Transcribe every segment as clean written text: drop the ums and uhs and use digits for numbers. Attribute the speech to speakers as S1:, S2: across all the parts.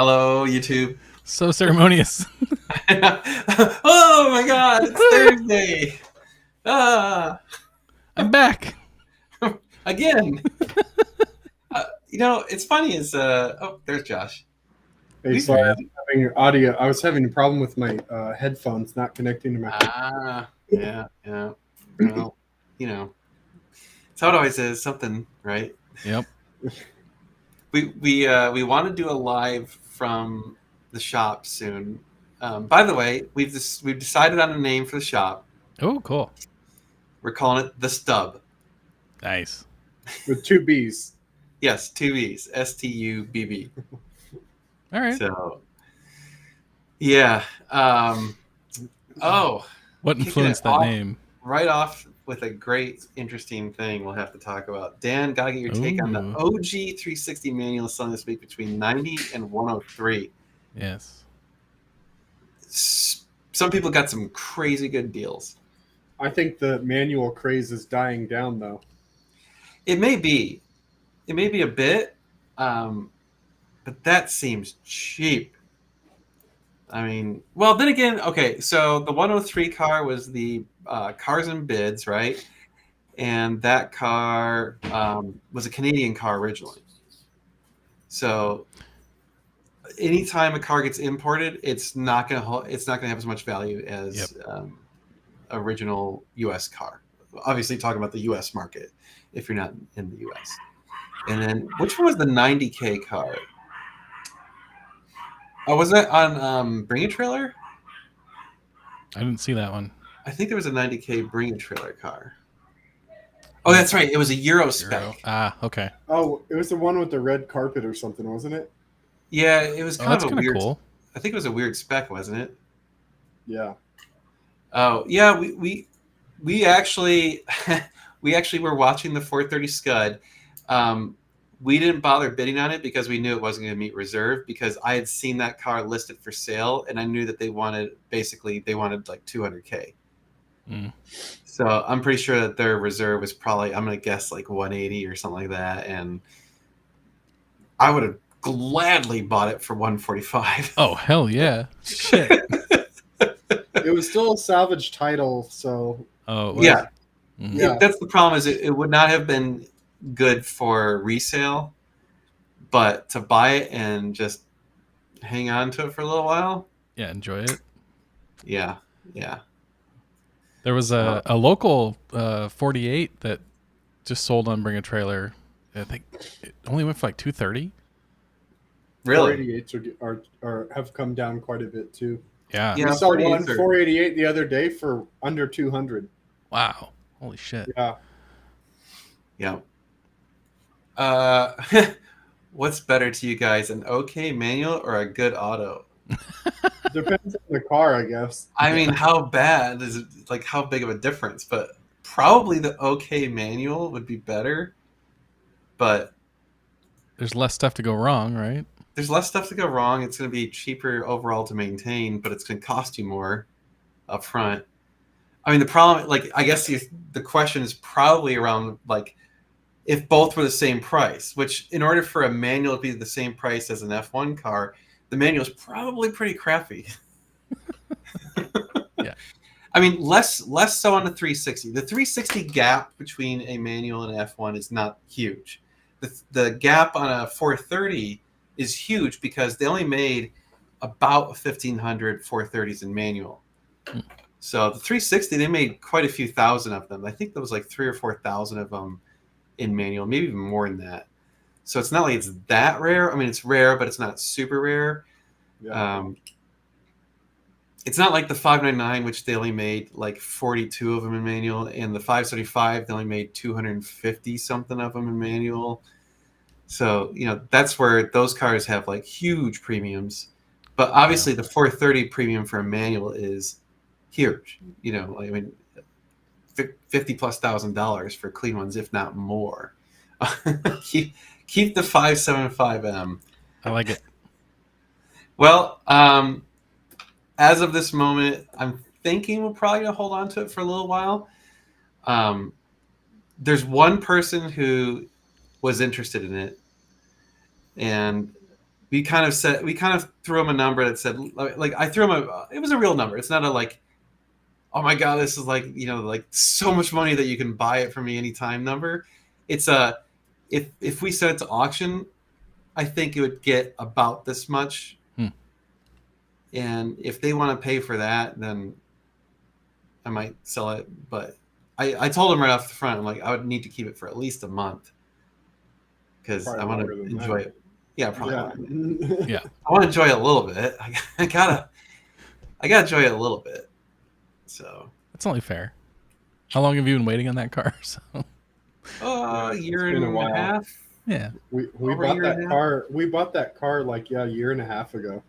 S1: Hello, YouTube.
S2: So ceremonious.
S1: Oh my God, it's Thursday. Ah,
S2: I'm back.
S1: again. It's funny is oh, there's Josh.
S3: Hey,
S1: We've
S3: sorry, I was having your audio. I was having a problem with my headphones not connecting to my.
S1: yeah. Well, you know, it's how it always is. Something, right?
S2: Yep.
S1: We want to do a live from the shop soon. By the way, we've decided on a name for the shop.
S2: Oh, cool.
S1: We're calling it the Stub.
S2: Nice.
S3: With two B's.
S1: Yes, two B's. STUBB.
S2: All right.
S1: So, yeah.
S2: What
S1: kicking
S2: influenced
S1: it
S2: that
S1: off-
S2: name?
S1: Right off with a great, interesting thing we'll have to talk about. Dan, gotta get your take on the
S2: Ooh.
S1: OG 360 manual selling this week between 90 and 103.
S2: Yes.
S1: Some people got some crazy good deals.
S3: I think the manual craze is dying down, though.
S1: It may be a bit, but that seems cheap. I mean, well, then again, okay, so the 103 car was the Cars and Bids, right? And that car was a Canadian car originally. So anytime a car gets imported, it's not gonna have as much value as original U.S. car. Obviously, talking about the U.S. market if you're not in the U.S. And then, which one was the 90K car? Oh, was that on Bring a Trailer?
S2: I didn't see that one.
S1: I think there was a 90K Bring a Trailer car. Oh, that's right. It was a Euro spec.
S2: Euro. Ah, okay.
S3: Oh, it was the one with the red carpet or something, wasn't it?
S1: Yeah, it was kind
S2: that's
S1: of a
S2: kind of
S1: weird.
S2: cool.
S1: I think it was a weird spec, wasn't it?
S3: Yeah.
S1: Oh, yeah. We actually we actually were watching the 430 Scud. We didn't bother bidding on it because we knew it wasn't going to meet reserve because I had seen that car listed for sale and I knew that they wanted like 200K.
S2: Mm.
S1: So I'm pretty sure that their reserve was probably, I'm going to guess like 180 or something like that. And I would have gladly bought it for 145.
S2: Oh, hell yeah. Shit.
S3: It was still a salvage title, so.
S2: Oh, it was?
S1: Yeah.
S2: Mhm.
S3: Yeah.
S1: That's the problem is it would not have been good for resale, but to buy it and just hang on to it for a little while.
S2: Yeah, enjoy it.
S1: Yeah.
S2: There was a local 48 that just sold on Bring a Trailer. I think it only went for like 230.
S1: Really?
S3: 488s are have come down quite a bit too.
S2: Yeah.
S1: Yeah.
S3: We saw
S1: 48s
S3: one
S1: are-
S3: 488 the other day for under 200.
S2: Wow. Holy shit.
S3: Yeah.
S1: Yeah. What's better to you guys, an okay manual or a good auto?
S3: Depends on the car, I guess.
S1: I mean, how bad is it? Like, how big of a difference? But probably the okay manual would be better. But
S2: There's less stuff to go wrong, right?
S1: there's less stuff to go wrong. It's going to be cheaper overall to maintain, but it's going to cost you more up front. I mean, the problem, like, I guess the question is probably around, like, if both were the same price, which in order for a manual to be the same price as an F1 car, the manual is probably pretty crappy.
S2: Yeah.
S1: I mean, less so on the 360. The 360 gap between a manual and an F1 is not huge. The gap on a 430 is huge because they only made about 1,500 430s in manual. So the 360, they made quite a few thousand of them. I think there was like 3,000 or 4,000 of them in manual, maybe even more than that. So it's not like it's that rare. I mean, it's rare, but it's not super rare.
S3: Yeah.
S1: It's not like the 599, which they only made like 42 of them in manual, and the 575, they only made 250 something of them in manual. So, that's where those cars have like huge premiums. But obviously, the 430 premium for a manual is huge. I mean, $50,000+ for clean ones, if not more. keep the 575M.
S2: I like it.
S1: Well, as of this moment, I'm thinking we're probably gonna hold on to it for a little while. There's one person who was interested in it, and we kind of threw him a number that said, like, I threw him it was a real number. It's not a like, oh my god, this is like, like so much money that you can buy it for me anytime number. It's a, if we set it to auction, I think it would get about this much. And if they want to pay for that, then I might sell it. But I told him right off the front, I'm like, I would need to keep it for at least a month because I want to enjoy it. Yeah, probably.
S3: Yeah.
S1: I want to enjoy it a little bit. I gotta enjoy it a little bit. So
S2: That's only fair. How long have you been waiting on that car? So
S1: a year
S3: It's been
S1: and
S3: a while.
S1: a half.
S2: yeah.
S3: We
S1: Over a
S3: bought
S1: year and
S3: that
S1: a half.
S3: car. We bought that car like a year and a half ago.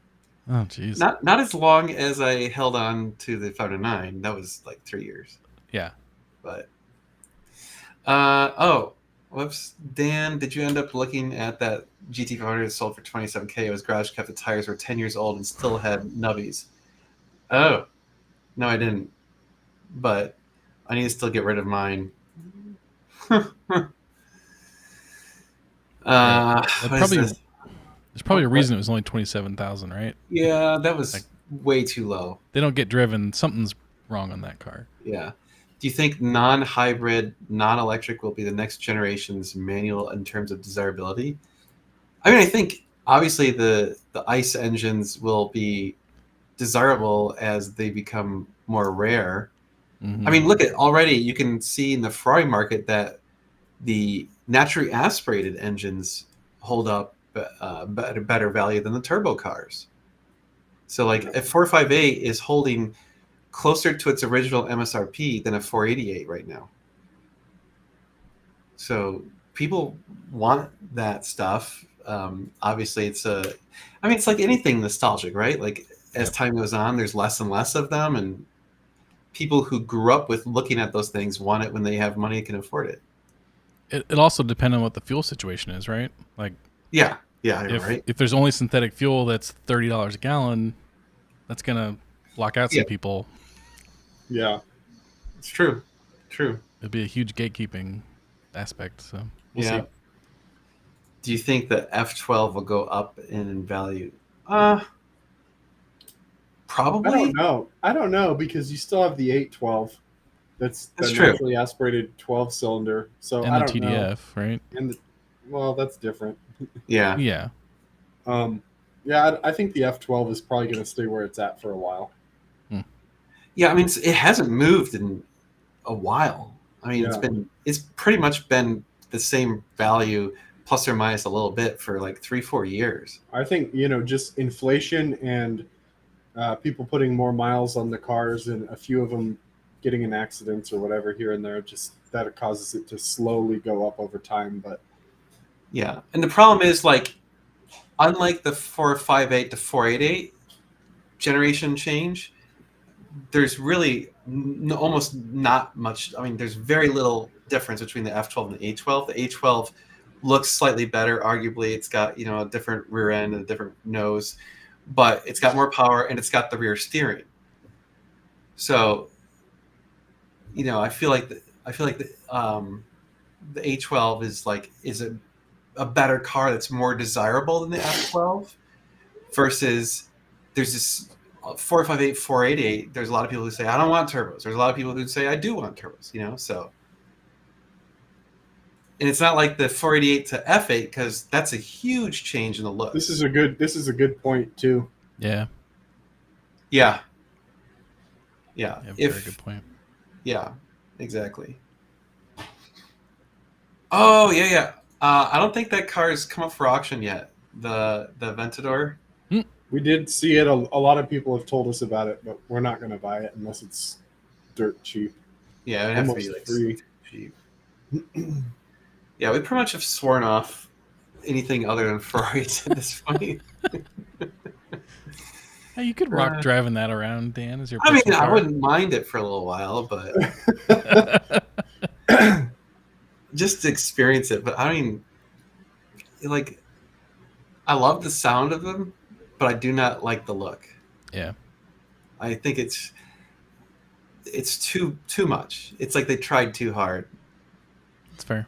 S2: Oh, jeez.
S1: Not as long as I held on to the 509. That was like 3 years.
S2: Yeah.
S1: But whoops, Dan, did you end up looking at that GT500 that sold for $27K? It was garage kept. The tires were 10 years old and still had nubbies. Oh, no, I didn't. But I need to still get rid of mine. What is this?
S2: There's probably a reason it was only 27,000, right?
S1: Yeah, that was
S2: Like-
S1: way too low.
S2: They don't get driven. Something's wrong on that car.
S1: Yeah. Do you think non-hybrid, non-electric will be the next generation's manual in terms of desirability? I mean, I think obviously the ICE engines will be desirable as they become more rare.
S2: Mhm.
S1: I mean, look at already you can see in the Ferrari market that the naturally aspirated engines hold up better value than the turbo cars. So like a 458 is holding closer to its original MSRP than a 488 right now. So people want that stuff. Obviously, it's like anything nostalgic, right? Like as time goes on, there's less and less of them, and people who grew up with looking at those things want it when they have money and can afford it.
S2: It also depends on what the fuel situation is, right? Like
S1: Yeah, you're right.
S2: if there's only synthetic fuel that's $30 a gallon, that's gonna block out some
S1: Yeah.
S2: people.
S3: Yeah.
S1: It's true.
S2: It'd be a huge gatekeeping aspect. So we'll
S1: Yeah.
S2: see.
S1: Do you think the F12 will go up in value? Probably.
S3: I don't know because you still have the 812. That's the
S1: true.
S3: naturally aspirated 12 cylinder. So
S2: And
S3: I
S2: the
S3: don't
S2: TDF, right?
S3: know. And well, that's different.
S1: Yeah.
S2: Yeah.
S3: Yeah, I think the F12 is probably going to stay where it's at for a while.
S1: Yeah, I mean, it hasn't moved in a while. I mean,
S3: Yeah.
S1: it's pretty much been the same value plus or minus a little bit for like 3-4 years.
S3: I think just inflation and people putting more miles on the cars and a few of them getting in accidents or whatever here and there, just that causes it to slowly go up over time. But
S1: Yeah, and the problem is like, unlike the 458 to 488 generation change, there's really almost not much. I mean, there's very little difference between the F12 and the A12. The A12 looks slightly better. Arguably, it's got a different rear end and a different nose, but it's got more power and it's got the rear steering. So, I feel like the A12 is a better car that's more desirable than the F12 versus there's this 458, 488. There's a lot of people who say I don't want turbos. There's a lot of people who say I do want turbos. So, and it's not like the 488 to F8 because that's a huge change in the look.
S3: this is a good point too.
S2: Yeah.
S1: Yeah.
S2: Very good point.
S1: Yeah, exactly. Oh yeah. I don't think that car has come up for auction yet. The Aventador.
S3: We did see it. A lot of people have told us about it, but we're not going to buy it unless it's dirt cheap.
S1: Yeah, it would have to be
S3: Almost
S1: like
S3: free.
S1: cheap. Yeah, we pretty much have sworn off anything other than Ferraris at this point.
S2: Hey, you could rock driving that around, Dan, as your
S1: I mean,
S2: personal
S1: I
S2: car.
S1: wouldn't mind it for a little while, but just to experience it. But I mean, like, I love the sound of them, but I do not like the look.
S2: Yeah.
S1: I think it's too much. It's like they tried too hard.
S2: It's fair.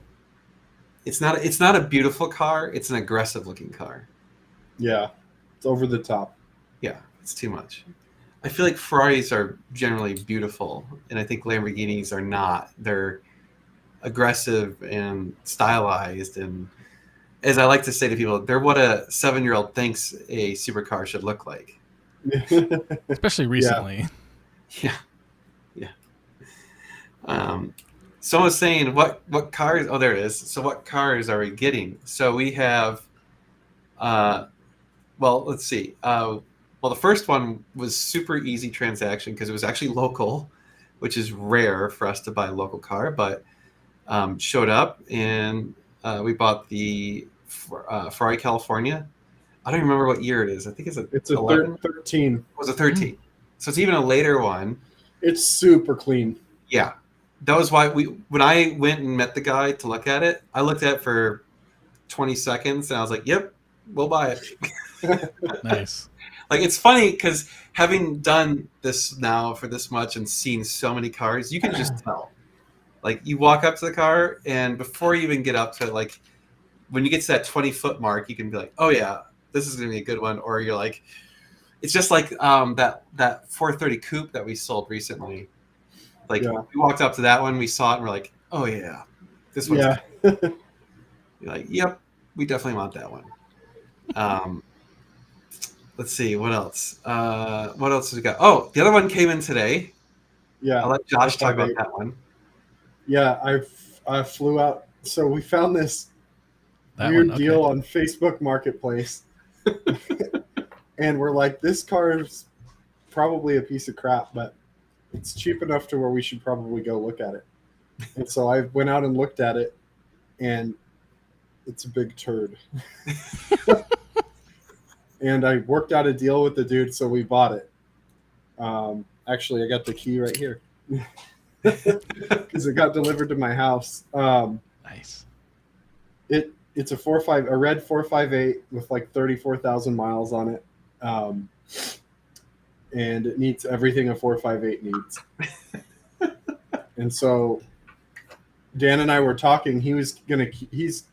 S1: It's not a beautiful car. It's an aggressive looking car.
S3: Yeah, it's over the top.
S1: Yeah, it's too much. I feel like Ferraris are generally beautiful, and I think Lamborghinis are not. They're aggressive and stylized, and as I like to say to people, they're what a 7-year-old thinks a supercar should look like.
S2: Especially recently.
S1: Yeah, yeah. Someone was saying what cars? Oh, there it is. So what cars are we getting? So we have, well, let's see. Well, the first one was super easy transaction because it was actually local, which is rare for us to buy a local car, but showed up and we bought the Ferrari California. I don't remember what year it is. I think it's
S3: It's a
S1: 11.
S3: 13.
S1: It was a 13. So it's even a later one.
S3: It's super clean.
S1: Yeah. That was why when I went and met the guy to look at it, I looked at it for 20 seconds and I was like, yep, we'll buy it.
S2: Nice.
S1: Like, it's funny because having done this now for this much and seen so many cars, you can just tell. Like, you walk up to the car and before you even get up to it, like, when you get to that 20-foot mark, you can be like, oh yeah, this is going to be a good one. Or you're like, it's just like that 430 coupe that we sold recently. Like,
S3: Yeah.
S1: we walked up to that one, we saw it, and we're like, oh yeah, this one's
S3: Yeah.
S1: good. You're like, yep, we definitely want that one. Let's see, what else? What else has we got? Oh, the other one came in today.
S3: Yeah.
S1: I'll let Josh talk about
S3: 458.
S1: that one.
S3: Yeah, I flew out. So we found this
S2: That
S3: weird
S2: one, okay.
S3: deal on Facebook Marketplace. And we're like, this car is probably a piece of crap, but it's cheap enough to where we should probably go look at it. And so I went out and looked at it, and it's a big turd. And I worked out a deal with the dude, so we bought it. Actually, I got the key right here because it got delivered to my house.
S2: Nice.
S3: It's a red 458 with like 34,000 miles on it, and it needs everything a 458 needs. And so Dan and I were talking. He's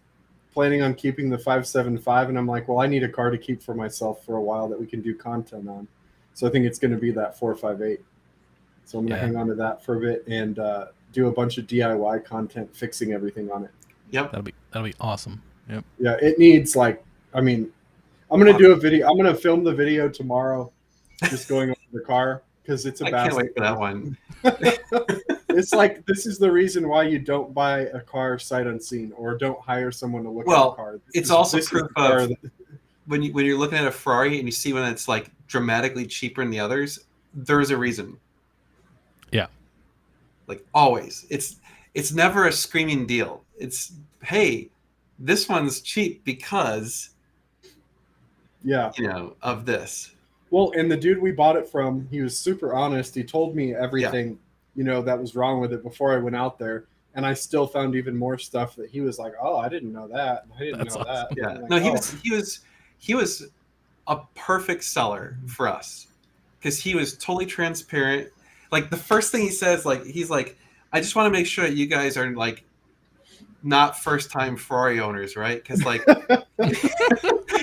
S3: planning on keeping the 575, and I'm like, well, I need a car to keep for myself for a while that we can do content on. So I think it's going to be that 458. So I'm going to hang on to that for a bit and do a bunch of DIY content fixing everything on it.
S1: Yep.
S2: That'll be awesome. Yep.
S3: Yeah, it needs I'm going to do a video. I'm going to film the video tomorrow, just going over the car because it's a
S1: I
S3: bastard.
S1: can't wait for that one.
S3: It's like, this is the reason why you don't buy a car sight unseen or don't hire someone to look at a car.
S1: It's also
S3: this is
S1: proof
S3: the car
S1: of
S3: that-
S1: when you're looking at a Ferrari and you see one that's like dramatically cheaper than the others, there's a reason.
S2: Yeah.
S1: Like, always. It's never a screaming deal. It's, hey, this one's cheap because
S3: yeah.
S1: of this.
S3: Well, and the dude we bought it from, he was super honest. He told me everything, that was wrong with it before I went out there. And I still found even more stuff that he was like, oh, I didn't know that. I didn't
S2: That's
S3: know
S2: awesome.
S3: that.
S1: Yeah.
S3: I'm like,
S1: No,
S3: "Oh."
S1: he was a perfect seller for us because he was totally transparent. Like, the first thing he says, like, he's like, I just want to make sure that you guys are like not first time Ferrari owners, right? Because like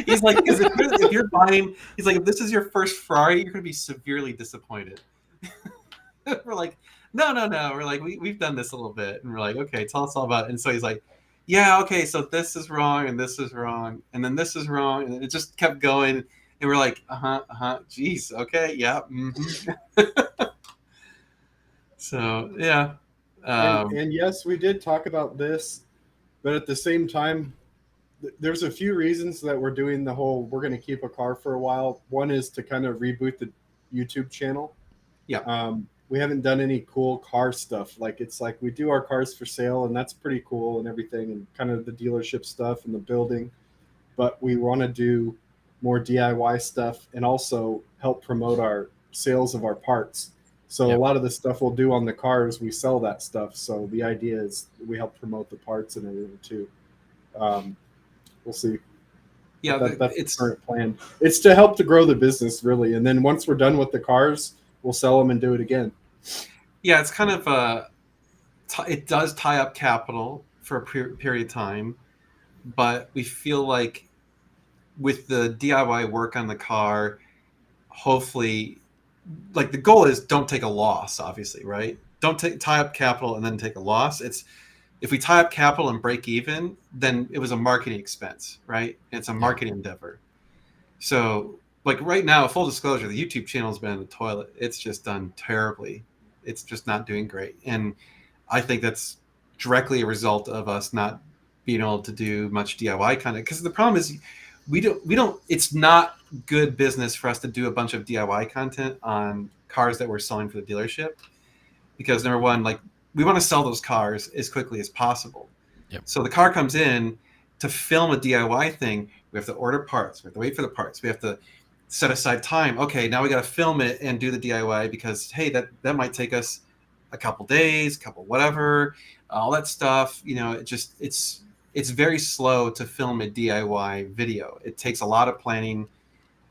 S1: he's like, if you're buying, he's like, if this is your first Ferrari, you're gonna be severely disappointed. We're like, no. We're like, we've done this a little bit, and we're like, okay, tell us all about it. And so he's like, yeah, okay, so this is wrong, and this is wrong, and then this is wrong, and it just kept going. And we're like, geez, okay, yeah. Mm-hmm. So yeah.
S3: And yes, we did talk about this, but at the same time, there's a few reasons that we're doing the whole we're going to keep a car for a while. One is to kind of reboot the YouTube channel.
S1: Yeah.
S3: We haven't done any cool car stuff. Like, it's like we do our cars for sale, and that's pretty cool and everything, and kind of the dealership stuff and the building. But we want to do more DIY stuff and also help promote our sales of our parts. So
S2: Yep.
S3: a lot of the stuff we'll do on the cars, we sell that stuff. So the idea is we help promote the parts and everything too. We'll see.
S1: Yeah,
S3: That's
S1: it's
S3: the current plan. It's to help to grow the business, really. And then once we're done with the cars, we'll sell them and do it again.
S1: yeah, it's kind of it does tie up capital for a period of time, but we feel like with the DIY work on the car, hopefully, like the goal is don't take a loss, obviously, right? Don't tie up capital and then take a loss. It's if we tie up capital and break even, then it was a marketing expense, right? It's a marketing endeavor. So, like right now, full disclosure, the YouTube channel has been in the toilet. It's just done terribly. It's just not doing great. And I think that's directly a result of us not being able to do much DIY content. Because the problem is we don't, it's not good business for us to do a bunch of DIY content on cars that we're selling for the dealership. Because number one, like we want to sell those cars as quickly as possible.
S2: Yep.
S1: So the car comes in to film a DIY thing. We have to order parts. We have to wait for the parts. We have to set aside time. Okay, now we got to film it and do the DIY because, hey, that might take us a couple days, couple whatever, all that stuff. You know, it's very slow to film a DIY video. It takes a lot of planning.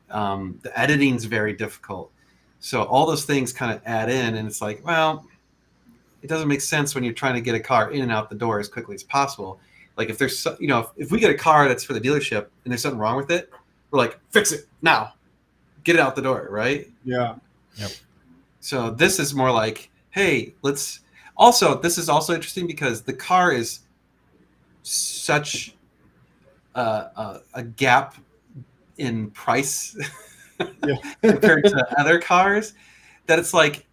S1: The editing's very difficult. So all those things kind of add in, and it's like, well, it doesn't make sense when you're trying to get a car in and out the door as quickly as possible. Like if there's, you know, if we get a car that's for the dealership and there's something wrong with it, we're like, fix it now, get it out the door, right?
S3: Yeah.
S2: Yep.
S1: So this is more like, hey, let's. Also, this is also interesting because the car is such a gap in price compared to other cars that it's like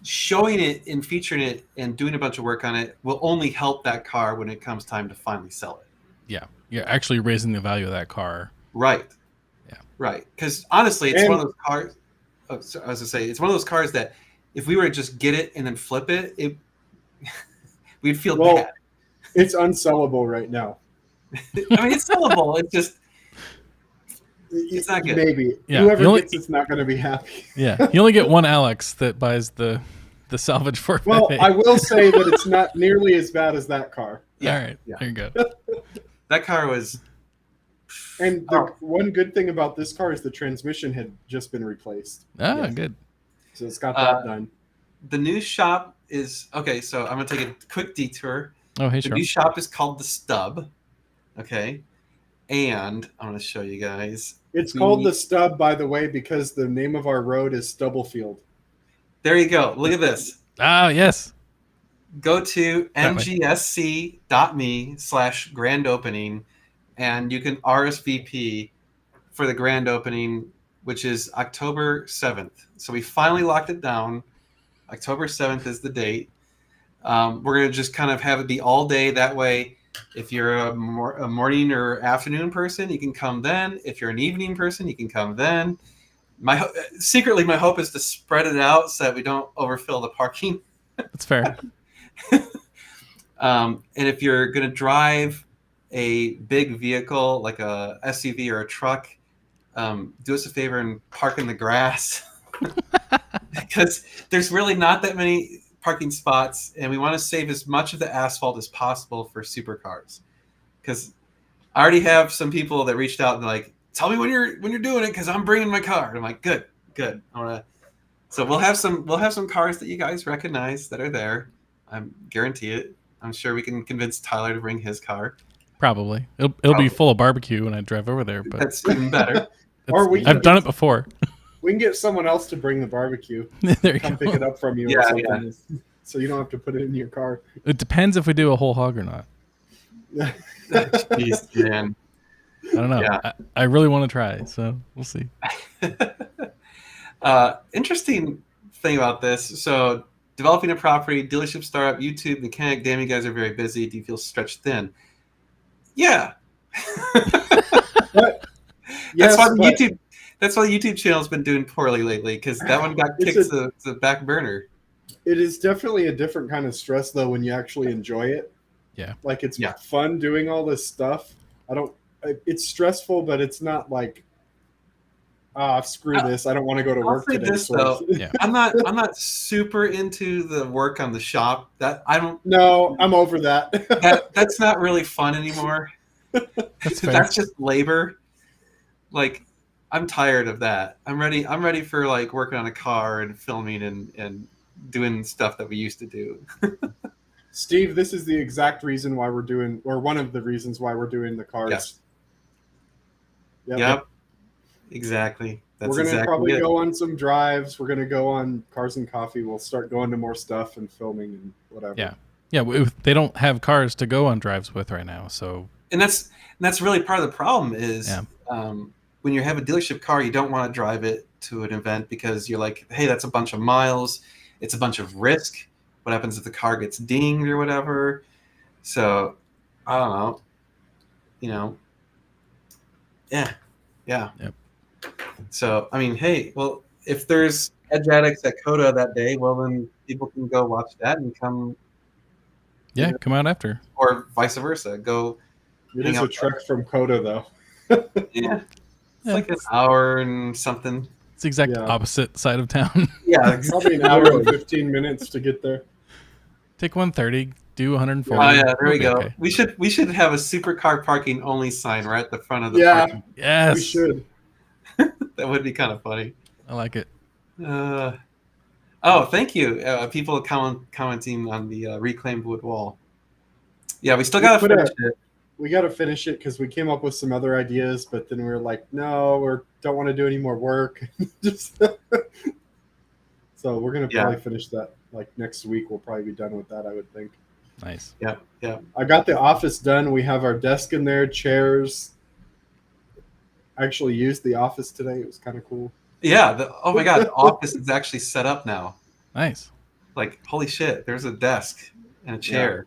S1: showing it and featuring it and doing a bunch of work on it will only help that car when it comes time to finally sell it.
S2: Yeah. You're actually raising the value of that car.
S1: Right.
S2: Yeah.
S1: Right. Because honestly, it's one of those cars. Oh, so I was going to say, it's one of those cars that if we were to just get it and then flip it, we'd feel bad.
S3: It's unsellable right now.
S1: I mean, it's sellable. It's just, it's not good.
S3: Maybe.
S2: Yeah,
S3: Whoever gets it's not going to be happy.
S2: Yeah. You only get one Alex that buys the salvage 458.
S3: Well, I will say that it's not nearly as bad as that car.
S1: Yeah.
S2: All right.
S1: Yeah.
S2: There you go.
S1: That car was.
S3: And the one good thing about this car is the transmission had just been replaced.
S2: Ah, good.
S3: So it's got that done.
S1: The new shop is okay. So I'm gonna take a quick detour.
S2: Oh, hey,
S1: The
S2: sure.
S1: new shop is called The Stub. Okay, and I'm gonna show you guys.
S3: It's called the Stub, by the way, because the name of our road is Stubblefield.
S1: There you go. Look at this.
S2: Ah, yes.
S1: Go to
S2: That way.
S1: mgsc.me/grand opening, and you can RSVP for the grand opening, which is October 7th. So we finally locked it down. October 7th is the date. We're going to just kind of have it be all day. That way, if you're a morning or afternoon person, you can come then. If you're an evening person, you can come then. Secretly, my hope is to spread it out so that we don't overfill the parking.
S2: That's fair.
S1: And if you're going to drive a big vehicle like a SUV or a truck, do us a favor and park in the grass because there's really not that many parking spots, and we want to save as much of the asphalt as possible for supercars. Because I already have some people that reached out and like, tell me when you're doing it because I'm bringing my car. And I'm like, good. So we'll have some cars that you guys recognize that are there. I guarantee it. I'm sure we can convince Tyler to bring his car.
S2: Probably. It'll be full of barbecue when I drive over there, but
S1: That's even better.
S3: Or
S2: I've done it before.
S3: We can get someone else to bring the barbecue.
S2: There you
S3: Come
S2: go.
S3: pick it up from you or something. So you don't have to put it in your car.
S2: It depends if we do a whole hog or not.
S1: Jeez, man.
S2: I don't know.
S1: Yeah.
S2: I really want to try, so we'll see.
S1: Interesting thing about this. So developing a property, dealership startup, YouTube, mechanic, damn, you guys are very busy. Do you feel stretched thin? Yeah.
S3: Yes,
S1: That's why the YouTube channel's been doing poorly lately, because that one got kicked to the back burner.
S3: It is definitely a different kind of stress, though, when you actually enjoy it.
S2: Yeah.
S3: Like, it's fun doing all this stuff. It's stressful, but it's not like, screw this. I don't want to go to work today.
S1: This, though, I'm not super into the work on the shop.
S3: No, I'm over that.
S1: That's not really fun anymore. That's just labor. Like, I'm tired of that. I'm ready for like working on a car and filming and doing stuff that we used to do.
S3: Steve, this is the exact reason why we're doing, or one of the reasons why we're doing the cars.
S1: Yes. Yep. Exactly. That's
S3: We're gonna
S1: exactly
S3: probably
S1: it.
S3: go on some drives. We're gonna go on Cars and Coffee. We'll start going to more stuff and filming and whatever.
S2: Yeah. Yeah. They don't have cars to go on drives with right now. So,
S1: And that's really part of the problem is
S2: Yeah.
S1: When you have a dealership car, you don't want to drive it to an event because you're like, hey, that's a bunch of miles. It's a bunch of risk. What happens if the car gets dinged or whatever? So I don't know. You know. Yeah. Yeah.
S2: Yep.
S1: So I mean, hey, well, if there's Edge Addicts at Coda that day, well then people can go watch that and come,
S2: yeah,
S3: Yeah.
S2: come out after.
S1: or vice versa. Go.
S3: It
S1: Hang
S3: is
S1: out
S3: a trek from Coda, though.
S1: Yeah. It's
S2: Yeah.
S1: like an hour and something.
S2: It's the exact
S3: Yeah.
S2: opposite side of town.
S1: Yeah.
S3: Probably an hour and 15 minutes to get there.
S2: Take 130, do 140.
S1: Oh yeah, there
S2: We'll
S1: we
S2: be
S1: go.
S2: okay.
S1: We should have a supercar parking only sign right at the front of the
S3: Yeah.
S1: parking.
S2: Yes.
S3: We should.
S1: That would be kind of funny.
S2: I like it.
S1: Oh, thank you. People commenting on the reclaimed wood wall. Yeah, we still
S3: We
S1: gotta
S3: put
S1: finish it.
S3: We got to finish it because we came up with some other ideas, but then we were like, no, we don't want to do any more work. Just so we're gonna
S1: Yeah.
S3: probably finish that like next week. We'll probably be done with that, I would think.
S2: Nice.
S1: Yeah, yeah.
S3: I got the office done. We have our desk in there, chairs. I actually used the office today. It was kind of cool.
S1: Yeah. Oh my God, the office is actually set up now.
S2: Nice.
S1: Like, holy shit, there's a desk and a chair.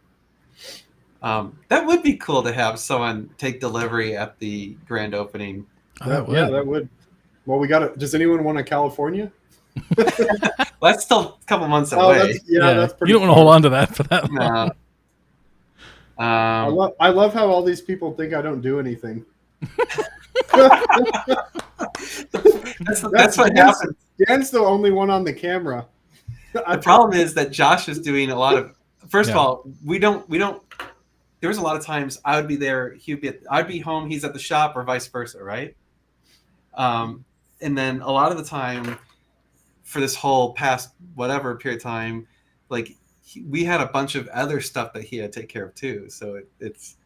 S1: That would be cool to have someone take delivery at the grand opening.
S2: Oh, that would.
S3: Yeah, that would. Well, we got it. Does anyone want a California?
S1: Well, that's still a couple months
S3: Oh,
S1: away.
S3: that's pretty.
S2: You don't want to
S3: far.
S2: hold on to that for that long.
S1: No.
S3: I love how all these people think I don't do anything.
S1: That's what happens.
S3: Dan's the only one on the camera.
S1: The problem is that Josh is doing a lot of. First of
S2: Yeah.
S1: all, we don't. There was a lot of times I would be there. I'd be home. He's at the shop, or vice versa, right? And then a lot of the time, for this whole past whatever period of time, like we had a bunch of other stuff that he had to take care of too. So it's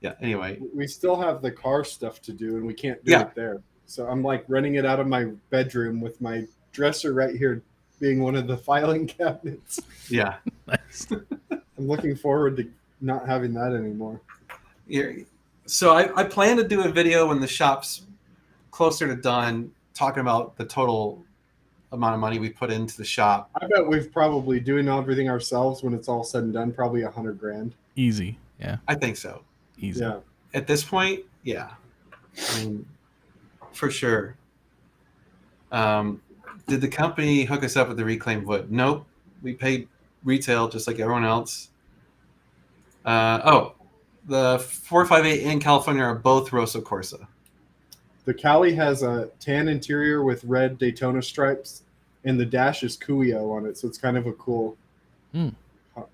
S1: yeah. Anyway,
S3: We still have the car stuff to do, and we can't do
S1: Yeah.
S3: it there. So I'm like running it out of my bedroom with my dresser right here being one of the filing cabinets.
S1: yeah.
S2: Nice.
S3: I'm looking forward to not having that anymore.
S1: So I plan to do a video when the shop's closer to done, talking about the total amount of money we put into the shop.
S3: I bet we've probably doing everything ourselves when it's all said and done, probably $100 grand.
S2: Easy. Yeah.
S1: I think so.
S2: Easy.
S3: Yeah.
S1: At this point, yeah. I mean, for sure. Did the company hook us up with the reclaimed wood? Nope. We paid retail just like everyone else. The 458 in California are both Rosso Corsa.
S3: The Cali has a tan interior with red Daytona stripes, and the dash is Kuyo on it, so it's kind of a cool.
S2: Hmm.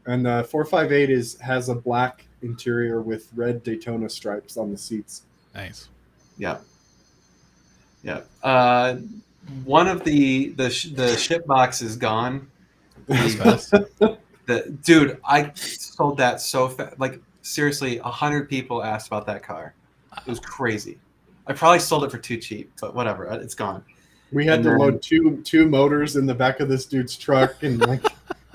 S3: And the 458 has a black interior with red Daytona stripes on the seats.
S2: Nice.
S1: Yeah. Yeah. One of the ship box is gone.
S2: That's fast.
S1: Dude, I sold that so fast. Like seriously, 100 people asked about that car. It was crazy. I probably sold it for too cheap, but whatever. It's gone.
S3: We had
S1: And
S3: to
S1: then-
S3: load two motors in the back of this dude's truck and like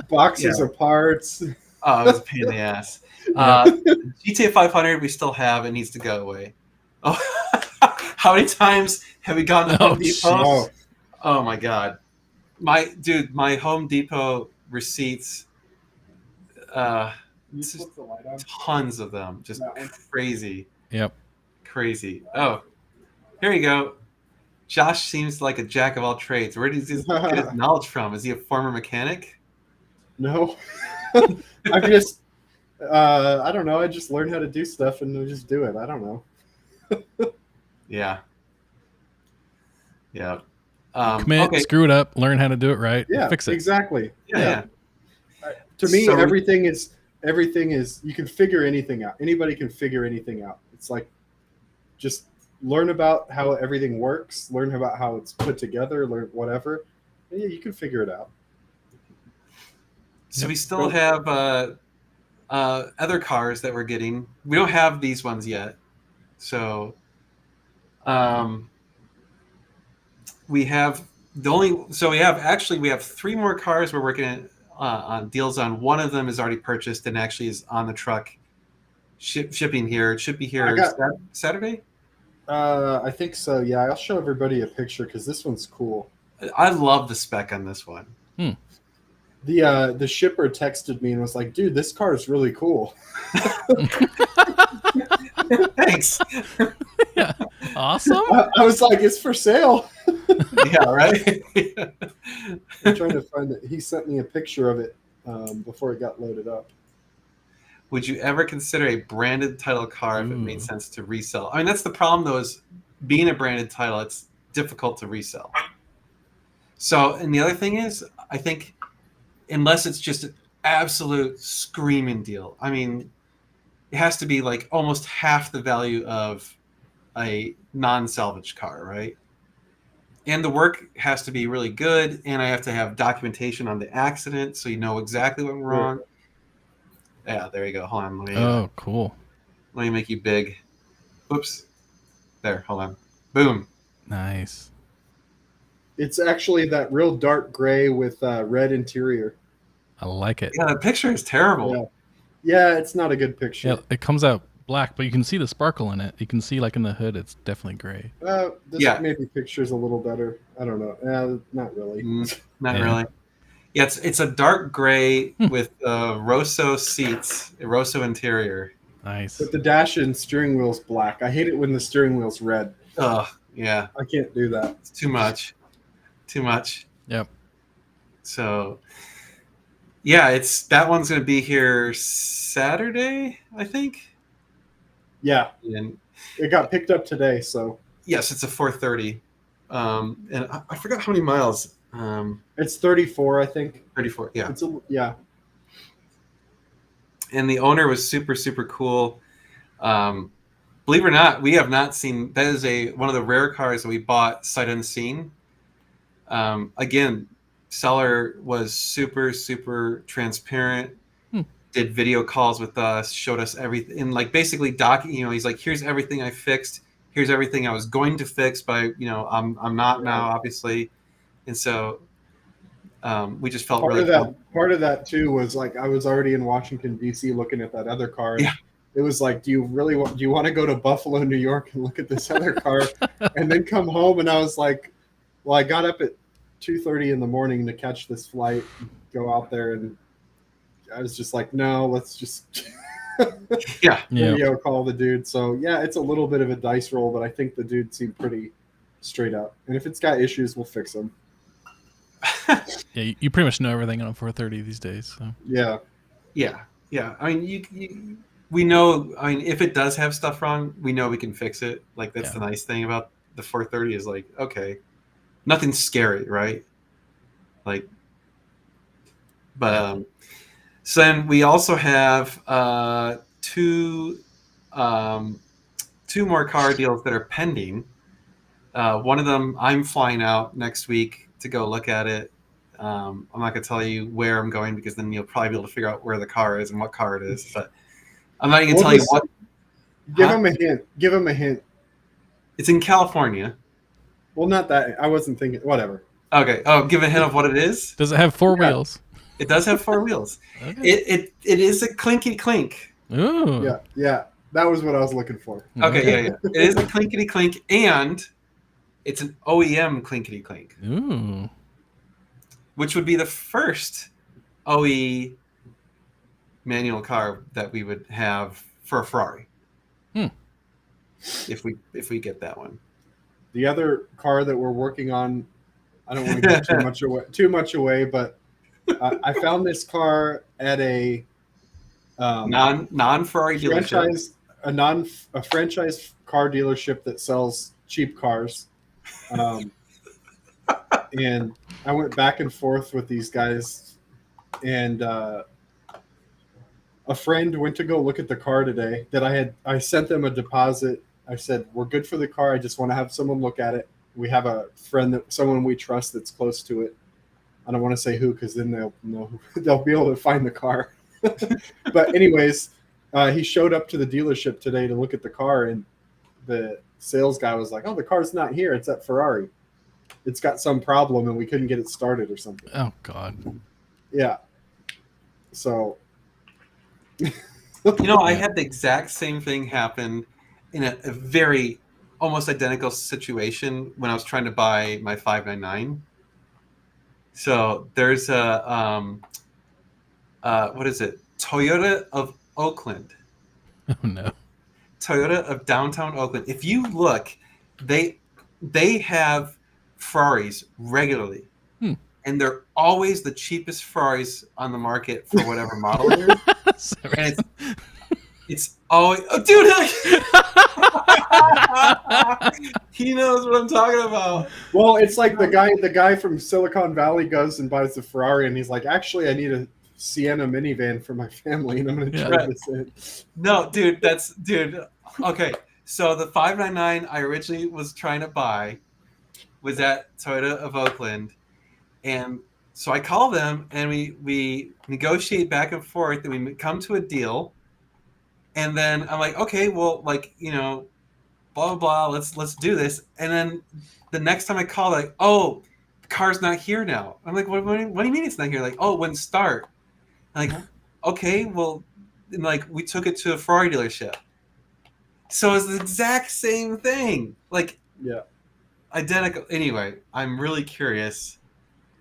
S3: boxes of parts.
S1: Oh, it was a pain in the ass. GTA 500 we still have. It needs to go away. Oh, how many times have we gone to Home Depot?
S3: Oh,
S1: Oh my god, my Home Depot receipts,
S3: you flip the light on?
S1: tons of them, just
S3: That one?
S1: crazy,
S2: Yep.
S1: crazy. Oh, here you go. Josh seems like a jack of all trades. Where does he get his knowledge from? Is he a former mechanic?
S3: No, I just I don't know. I just learned how to do stuff and I just do it. I don't know.
S1: Yeah. Yeah.
S2: Commit,
S1: okay.
S2: screw it up, learn how to do it right,
S3: Yeah,
S2: fix it.
S3: exactly.
S1: Yeah.
S3: To me,
S1: So-
S3: everything is you can figure anything out. Anybody can figure anything out. It's like just learn about how everything works, learn about how it's put together, learn whatever. And yeah, you can figure it out.
S1: So we still have other cars that we're getting. We don't have these ones yet. So Um, we have we have three more cars we're working on deals on. One of them is already purchased and actually is on the truck shipping here. It should be here Saturday.
S3: I think so. Yeah, I'll show everybody a picture because this one's cool.
S1: I love the spec on this one.
S3: The shipper texted me and was like, "Dude, this car is really cool."
S1: Thanks.
S2: Yeah. Awesome.
S3: I was like, "It's for sale."
S1: Yeah, right.
S3: I'm trying to find it. He sent me a picture of it before it got loaded up.
S1: Would you ever consider a branded title car if it made sense to resell? I mean, that's the problem, though, is being a branded title, it's difficult to resell. So, and the other thing is, I think, unless it's just an absolute screaming deal, I mean, it has to be like almost half the value of a non-salvage car, right? And the work has to be really good, and I have to have documentation on the accident so you know exactly what went wrong. Yeah, there you go. Hold on.
S2: Oh, cool.
S1: Let me make you big. Oops. There, hold on. Boom.
S2: Nice.
S3: It's actually that real dark gray with red interior.
S2: I like it.
S1: Yeah, the picture is terrible.
S3: Yeah, it's not a good picture.
S2: Yeah, it comes out black, but you can see the sparkle in it. You can see, like, in the hood, it's definitely gray.
S3: This maybe picture's a little better. I don't know. Not really.
S1: Not really. Yeah, it's a dark gray with Rosso seats, Rosso interior.
S2: Nice.
S3: But the dash and steering wheel's black. I hate it when the steering wheel's red.
S1: Ugh, yeah.
S3: I can't do that.
S1: It's too much. Too much.
S2: Yep.
S1: So, yeah, that one's going to be here Saturday, I think.
S3: Yeah.
S1: And
S3: it got picked up today, so.
S1: Yes, it's a 430. And I forgot how many miles.
S3: It's 34, I think.
S1: 34, yeah.
S3: Yeah.
S1: And the owner was super, super cool. Believe it or not, we have not seen. That is one of the rare cars that we bought sight unseen. Again, seller was super, super transparent. Did video calls with us, showed us everything, and like basically he's like, here's everything I fixed. Here's everything I was going to fix, but I'm not now, obviously. And so we just felt
S3: part of that too was like I was already in Washington D.C. looking at that other car.
S1: Yeah.
S3: It was like, do you want to go to Buffalo, New York, and look at this other car, and then come home? And I was like, well, I got up at 2:30 in the morning to catch this flight, go out there, and I was just like, no, let's just video call the dude. So yeah, it's a little bit of a dice roll, but I think the dude seemed pretty straight up. And if it's got issues, we'll fix them.
S2: Yeah, you pretty much know everything on a 430 these days. So.
S1: Yeah. I mean, we know. I mean, if it does have stuff wrong, we know we can fix it. Like that's the nice thing about the 430 is like, okay, nothing's scary, right? Like, but so then we also have two more car deals that are pending. One of them, I'm flying out next week to go look at it. I'm not going to tell you where I'm going because then you'll probably be able to figure out where the car is and what car it is. But I'm not even going to tell you what.
S3: Give him a hint. Give him a hint.
S1: It's in California.
S3: Well, not that. I wasn't thinking. Whatever.
S1: Okay. Oh, give a hint of what it is.
S2: Does it have four wheels?
S1: It does have four wheels. Okay. It is a clinky clink.
S2: Ooh.
S3: Yeah. That was what I was looking for.
S1: Okay. Yeah. It is a clinkety clink, and it's an OEM clinkety clink.
S2: Ooh. Which
S1: would be the first OE manual car that we would have for a Ferrari. If we get that one.
S3: The other car that we're working on, I don't want to give too much away, but I found this car at a
S1: non-Ferrari dealership.
S3: A franchise car dealership that sells cheap cars. And I went back and forth with these guys, and a friend went to go look at the car today I sent them a deposit. I said, we're good for the car. I just want to have someone look at it. We have a friend, someone we trust that's close to it. I don't want to say who, because then they'll be able to find the car. But anyways, he showed up to the dealership today to look at the car, and the sales guy was like, "Oh, the car's not here. It's at Ferrari. It's got some problem, and we couldn't get it started or something."
S2: Oh God.
S3: Yeah. So.
S1: You know, I
S2: Yeah.
S1: had the exact same thing happen in a very almost identical situation when I was trying to buy my 599. So there's a what is it? Toyota of Oakland.
S2: Oh no.
S1: Toyota of downtown Oakland. If you look, they have Ferraris regularly.
S2: Hmm.
S1: And they're always the cheapest Ferraris on the market for whatever model it is. And it's always, oh, dude, he knows what I'm talking about.
S3: Well, it's like the guy from Silicon Valley goes and buys a Ferrari, and he's like, "Actually, I need a Sienna minivan for my family, and I'm going to
S2: Yeah.
S3: trade this in."
S1: No, dude, okay. So the 599 I originally was trying to buy was at Toyota of Oakland, and so I call them and we negotiate back and forth, and we come to a deal. And then I'm like, okay, well, like, you know, blah blah blah, let's do this. And then the next time I call, like, oh, the car's not here now. I'm like, what do you mean it's not here? Like, oh, it wouldn't start. I'm like, okay, well, and like we took it to a Ferrari dealership. So it's the exact same thing, like
S3: Yeah.
S1: identical. Anyway, I'm really curious.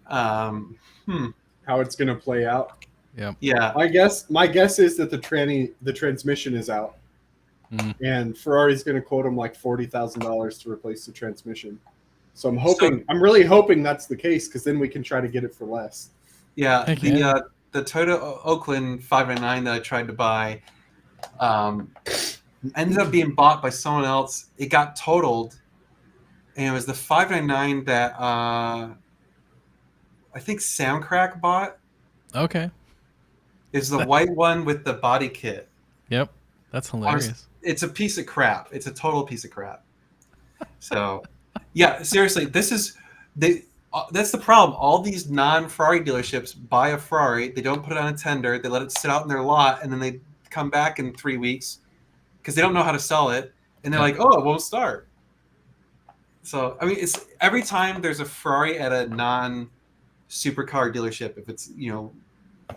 S3: How it's going to play out.
S1: Yeah,
S3: My guess is that the transmission is out,
S2: Mhm.
S3: and Ferrari's going to quote him like $40,000 to replace the transmission. So I'm really hoping that's the case, because then we can try to get it for less.
S1: yeah.
S2: Heck yeah.
S1: The Toyota Oakland 599 that I tried to buy ended up being bought by someone else. It got totaled, and it was the 599 that I think Soundcrack bought.
S2: Okay.
S1: Is the white one with the body kit.
S2: Yep. That's hilarious.
S1: It's a piece of crap. It's a total piece of crap. So, yeah, seriously, that's the problem. All these non-Ferrari dealerships buy a Ferrari, they don't put it on a tender, they let it sit out in their lot, and then they come back in 3 weeks because they don't know how to sell it, and they're like, oh, it won't start. So, I mean, it's every time there's a Ferrari at a non-supercar dealership, if it's, you know,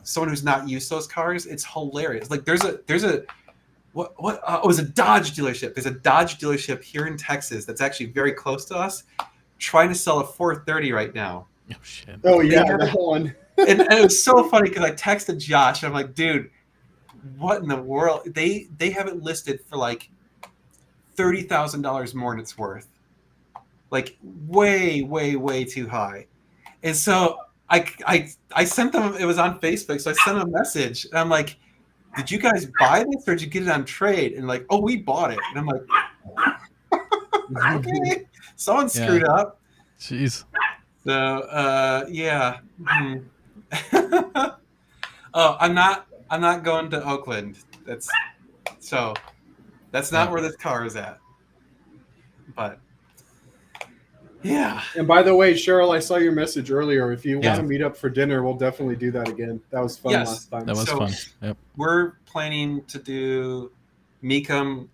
S1: someone who's not used to those cars, it's hilarious. Like there's a it was a Dodge dealership. There's a Dodge dealership here in Texas that's actually very close to us, trying to sell a 430 right now.
S2: Oh shit.
S3: Oh yeah,
S1: Yeah.
S3: that one.
S1: And it was so funny because I texted Josh and I'm like, dude, what in the world? They have it listed for like $30,000 more than it's worth, like way too high. And so I sent them, it was on Facebook, so I sent them a message, and I'm like, did you guys buy this or did you get it on trade? And like, oh, we bought it. And I'm like, okay, someone screwed up.
S2: Jeez.
S1: So yeah. Oh, I'm not going to Oakland. That's not where this car is at. But yeah.
S3: And by the way, Cheryl, I saw your message earlier. If you
S2: Yeah.
S3: want to meet up for dinner, we'll definitely do that again. That was fun
S1: Yes.
S3: last time.
S2: That was
S1: So-
S2: fun. Yep.
S1: We're planning to do Mecum,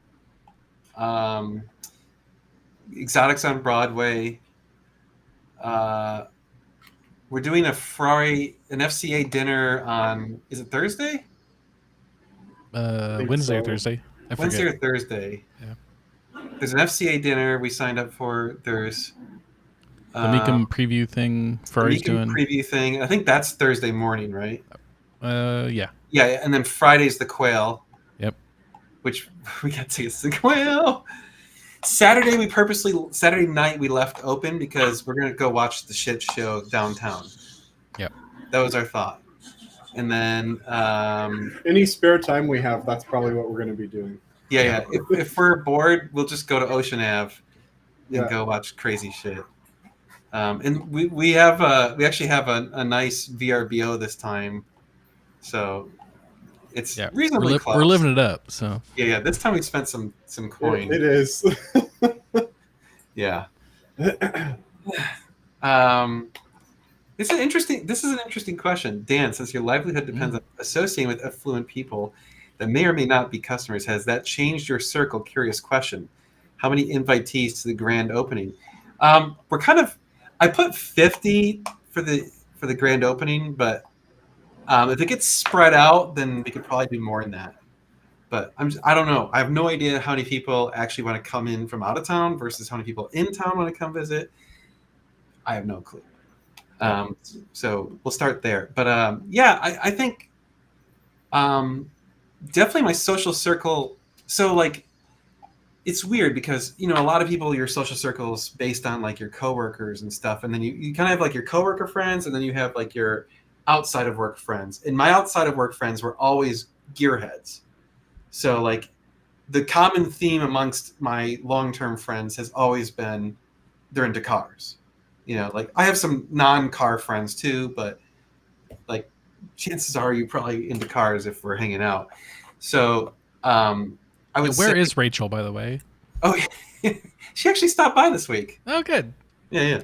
S1: Exotics on Broadway. We're doing an FCA dinner on, is it Thursday?
S3: think
S2: Wednesday or
S3: so.
S2: Thursday. I
S1: Wednesday
S2: forget.
S1: or Thursday.
S2: Yeah.
S1: There's an FCA dinner we signed up for. There's
S2: The Mecum preview thing Ferrari's
S1: Mecum
S2: doing.
S1: preview thing. I think that's Thursday morning, right?
S2: Yeah.
S1: Yeah, and then Friday's the Quail.
S2: Yep.
S1: Which we got tickets to the Quail. Saturday night we left open because we're gonna go watch the shit show downtown.
S2: Yep.
S1: That was our thought. And then
S3: Any spare time we have, that's probably what we're going to be doing.
S1: yeah. If we're bored, we'll just go to Ocean Ave and
S3: Yeah.
S1: go watch crazy shit. And we actually have a nice VRBO this time, so it's
S2: Yeah.
S1: reasonably close.
S2: We're living it up. So
S1: Yeah. This time we spent some coin.
S3: It is.
S1: Yeah. This is an interesting question. Dan, since your livelihood depends on associating with affluent people that may or may not be customers, has that changed your circle? Curious question. how many invitees to the grand opening? We're kind of. I put 50 for the grand opening, but if it gets spread out, then we could probably do more than that. But I don't know. I have no idea how many people actually want to come in from out of town versus how many people in town want to come visit. I have no clue. So we'll start there. But yeah, I think definitely my social circle. So like, it's weird because a lot of people, your social circles based on like your coworkers and stuff, and then you kind of have like your coworker friends, and then you have like your outside of work friends. And my outside of work friends were always gearheads. So like, the common theme amongst my long-term friends has always been they're into cars. Like I have some non-car friends too, but like chances are you're probably into cars if we're hanging out. So I would
S2: Where
S1: say,
S2: is Rachel, by the way?
S1: oh, she actually stopped by this week.
S2: Oh, good.
S1: Yeah.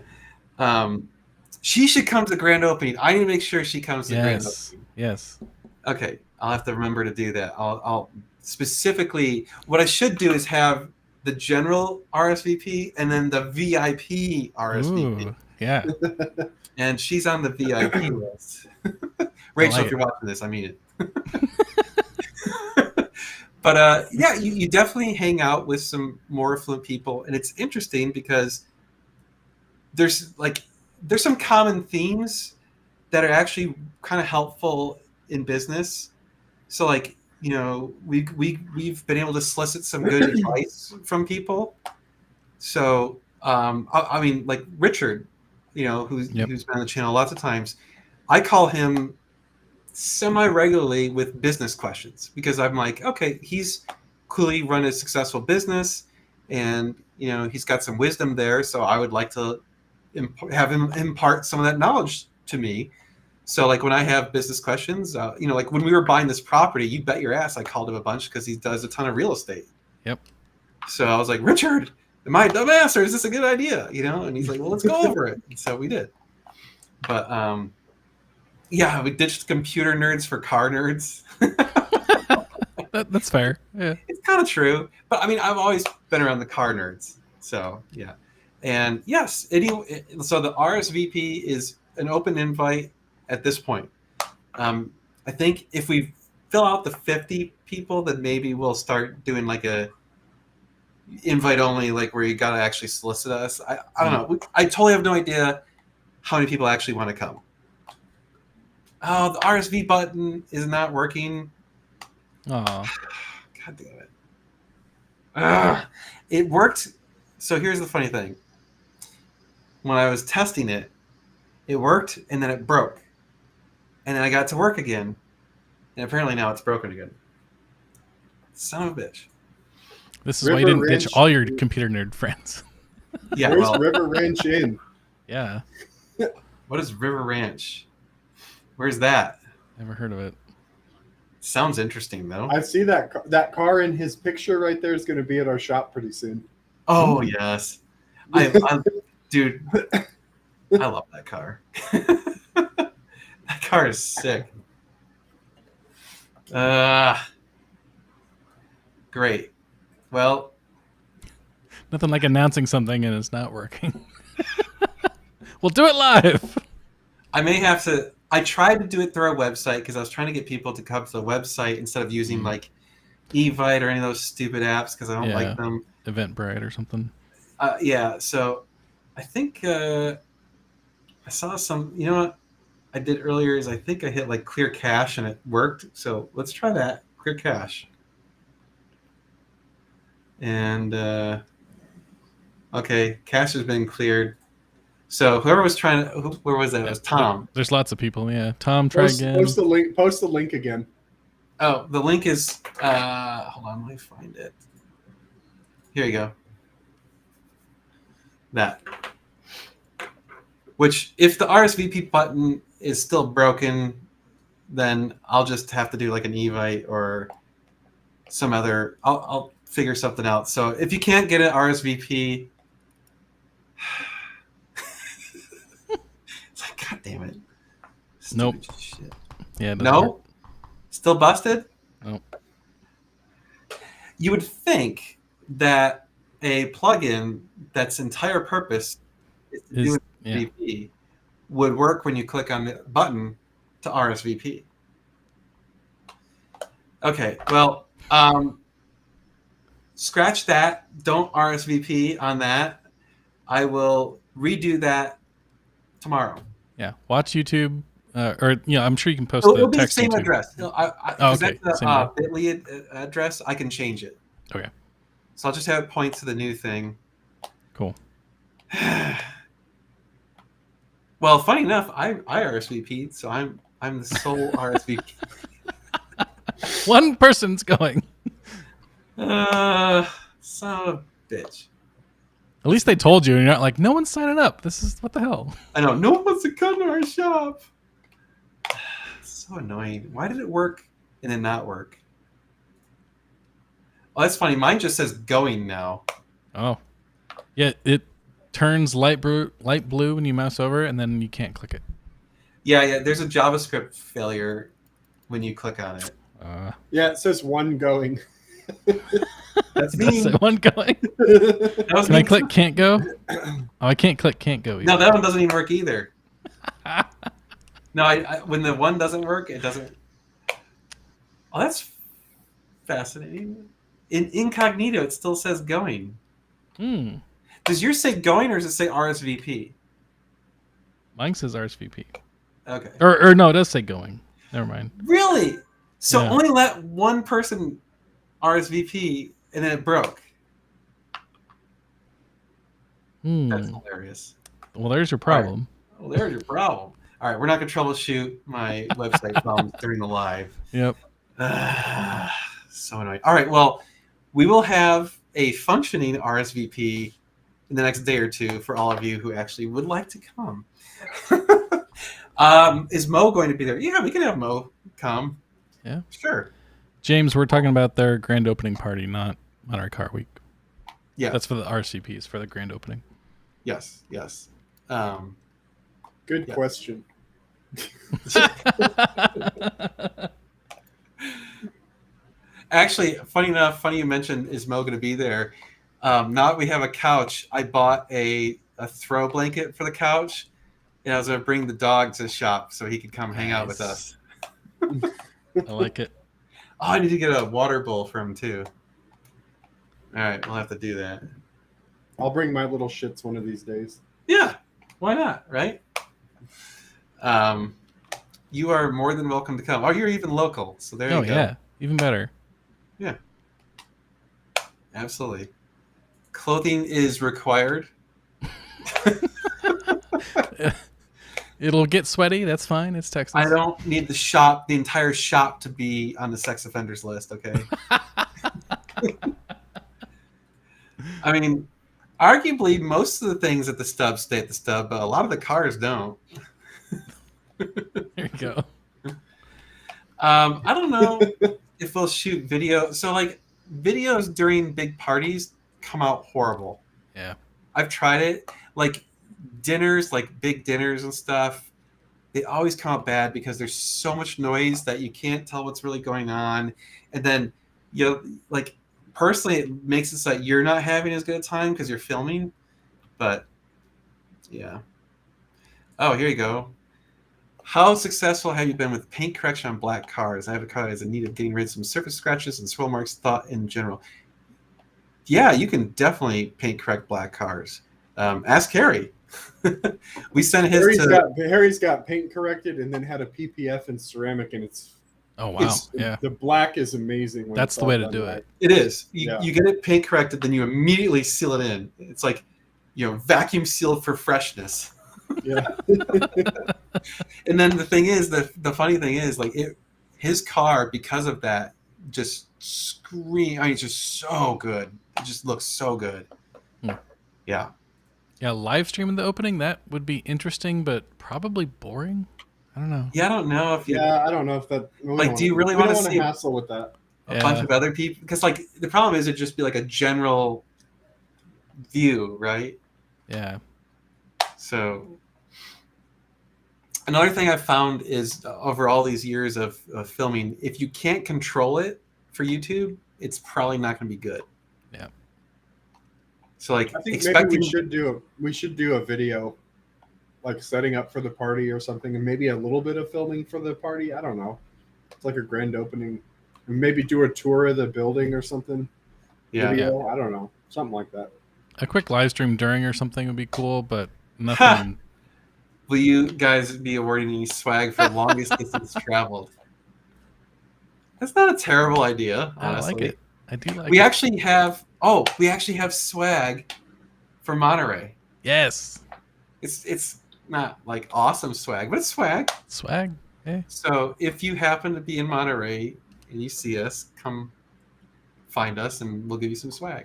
S1: She should come to the grand opening. I need to make sure she comes to the grand opening.
S2: Yes.
S1: Okay, I'll have to remember to do that. I'll specifically, what I should do is have the general RSVP and then the VIP RSVP.
S2: Ooh, yeah.
S1: And she's on the VIP list. Rachel, if you're watching this, I mean it. But yeah, you definitely hang out with some more affluent people, and it's interesting because there's some common themes that are actually kind of helpful in business. So like, we've been able to solicit some good advice from people. So I mean, like Richard, who's been on the channel lots of times, I call him semi-regularly with business questions because I'm like, okay, he's clearly run a successful business, and he's got some wisdom there, so I would like to have him impart some of that knowledge to me. So like when I have business questions, like when we were buying this property, you bet your ass I called him a bunch because he does a ton of real estate.
S2: Yep.
S1: So I was like, Richard, am I a dumbass or is this a good idea? And he's like, well, let's go over it. And so we did. But yeah, we ditched computer nerds for car nerds.
S2: That's fair. Yeah.
S1: It's kind of true. But I mean, I've always been around the car nerds. So yeah. And yes, so the RSVP is an open invite at this point. I think if we fill out the 50 people, then maybe we'll start doing like a invite only, like where you got to actually solicit us. I don't know. I totally have no idea how many people actually want to come. Oh, the RSV button is not working.
S2: Oh.
S1: God damn it. It worked. So here's the funny thing. When I was testing it, it worked and then it broke. And then I got to work again. And apparently now it's broken again. Son of a bitch.
S2: This is why you didn't ditch all your computer nerd friends.
S1: Yeah,
S3: Where's River Ranch Inn?
S2: Yeah.
S1: What is River Ranch? Where's that?
S2: Never heard of it.
S1: Sounds interesting, though.
S3: I see that car in his picture right there is going to be at our shop pretty soon.
S1: Oh, yes. Dude, I love that car. That car is sick. Great. Well,
S2: nothing like announcing something and it's not working. We'll do it live.
S1: I may have to. I tried to do it through our website because I was trying to get people to come to the website instead of using like Evite or any of those stupid apps because I don't like them.
S2: Eventbrite or something.
S1: Yeah. So I think I saw some. You know what I did earlier is I think I hit like clear cache and it worked. So let's try that. Clear cache. And okay, cache has been cleared. So whoever was trying to, where was that? It was Tom.
S2: There's lots of people. Yeah, Tom, try again.
S3: Post the link again.
S1: Oh, the link is. Hold on, let me find it. Here you go. That. Which, if the RSVP button is still broken, then I'll just have to do like an Evite or some other. I'll figure something out. So if you can't get an RSVP. God damn it. Stupid
S2: nope.
S1: Shit.
S2: Yeah.
S1: No?
S2: Work.
S1: Still busted?
S2: Nope.
S1: You would think that a plugin that's entire purpose is to do an
S2: Yeah.
S1: RSVP would work when you click on the button to RSVP. Okay, well, scratch that. Don't RSVP on that. I will redo that tomorrow.
S2: Yeah. Watch YouTube, or I'm sure you can post
S1: It'll
S2: the
S1: be the
S2: text
S1: same
S2: YouTube.
S1: address.
S2: Oh,
S1: Because
S2: okay.
S1: that's
S2: Same
S1: the
S2: way.
S1: Bitly address. I can change it.
S2: Okay.
S1: So I'll just have it point to the new thing.
S2: Cool.
S1: Well, funny enough, I RSVP'd, so I'm the sole RSVP.
S2: One person's going.
S1: Son of a bitch.
S2: At least they told you, and you're not like, no one's signing up. This is what the hell.
S1: I know. No one wants to come to our shop. So annoying. Why did it work and then not work? Oh, that's funny. Mine just says going now.
S2: Oh, yeah. It turns light blue when you mouse over, and then you can't click it.
S1: Yeah. There's a JavaScript failure when you click on it.
S3: Yeah, it says one going.
S1: That's
S2: Does
S1: me.
S2: it one going?
S1: That was
S2: Can I
S1: me.
S2: click can't go? Oh, I can't click can't go. Either.
S1: No, that one doesn't even work either. No, I when the one doesn't work, it doesn't. Oh, that's fascinating. In incognito, it still says going.
S2: Hmm.
S1: Does yours say going or does it say RSVP?
S2: Mine says RSVP.
S1: Okay.
S2: Or no, it does say going. Never mind.
S1: Really? So
S2: Yeah.
S1: only let one person RSVP and then it broke. That's hilarious.
S2: Well, there's your problem.
S1: Well, there's your problem. All right, we're not going to troubleshoot my website problems during the live.
S2: Yep.
S1: So annoying. All right, well, we will have a functioning RSVP in the next day or two for all of you who actually would like to come. Is Mo going to be there? Yeah, we can have Mo come.
S2: Yeah.
S1: Sure.
S2: James, we're talking about their grand opening party, not Modern Car Week.
S1: Yeah.
S2: That's for the RCPs, for the grand opening.
S1: Yes.
S3: Good
S1: Yeah.
S3: question.
S1: Actually, funny you mentioned is Mo going to be there. Now that we have a couch, I bought a throw blanket for the couch, and I was going to bring the dog to the shop so he could come hang out with us.
S2: I like it.
S1: Oh, I need to get a water bowl for him too. All right, we'll have to do that.
S3: I'll bring my little shits one of these days.
S1: Yeah, why not, right? You are more than welcome to come. Oh, you're even local, so there you go.
S2: Yeah, even better.
S1: Absolutely. Clothing is required.
S2: It'll get sweaty. That's fine. It's Texas.
S1: I don't need the entire shop to be on the sex offenders list, okay? I mean, arguably most of the things at the stub stay at the stub, but a lot of the cars don't.
S2: There you go.
S1: I don't know if we'll shoot video. So, like, videos during big parties come out horrible.
S2: Yeah.
S1: I've tried it. Like, dinners, like big dinners and stuff, they always come out bad because there's so much noise that you can't tell what's really going on. And then, like, personally, it makes it so that you're not having as good a time because you're filming. But, yeah. Oh, here you go. How successful have you been with paint correction on black cars? I have a car that is in need of getting rid of some surface scratches and swirl marks. Thought in general. Yeah, you can definitely paint correct black cars. Ask Harry. We sent his
S3: Harry's got paint corrected and then had a PPF in ceramic, and it's
S2: Oh wow. Yeah.
S3: the black is amazing. When
S2: That's
S3: it's
S2: the
S3: all
S2: way to
S3: done
S2: do
S3: right.
S2: it.
S1: It is.
S3: Yeah.
S1: You get it paint corrected, then you immediately seal it in. It's like, vacuum sealed for freshness.
S3: Yeah.
S1: And then the thing is, the funny thing is, like, his car, because of that, just scream. I mean, it's just so good. It just looks so good. Yeah.
S2: Yeah, live streaming the opening, that would be interesting, but probably boring. I don't know.
S1: Yeah, I don't know if you
S3: Yeah, I don't know if that.
S1: Like, do you really wanna see-
S3: hassle with that?
S1: a bunch of other people, because, like, the problem is it'd just be like a general view, right?
S2: Yeah.
S1: So another thing I've found is over all these years of filming, if you can't control it for YouTube, it's probably not going to be good.
S2: Yeah.
S1: So like
S3: I think
S1: expecting.
S3: maybe we should do a video, like setting up for the party or something, and maybe a little bit of filming for the party. I don't know. It's like a grand opening, and maybe do a tour of the building or something.
S1: Yeah.
S3: Video. I don't know, something like that.
S2: A quick live stream during or something would be cool, but nothing.
S1: Will you guys be awarding any swag for longest distance traveled? That's not a terrible idea, honestly.
S2: I like it. I do like
S1: We
S2: it.
S1: actually have swag for Monterey.
S2: Yes.
S1: It's not like awesome swag, but it's swag.
S2: Swag. Hey.
S1: So if you happen to be in Monterey and you see us, come find us and we'll give you some swag.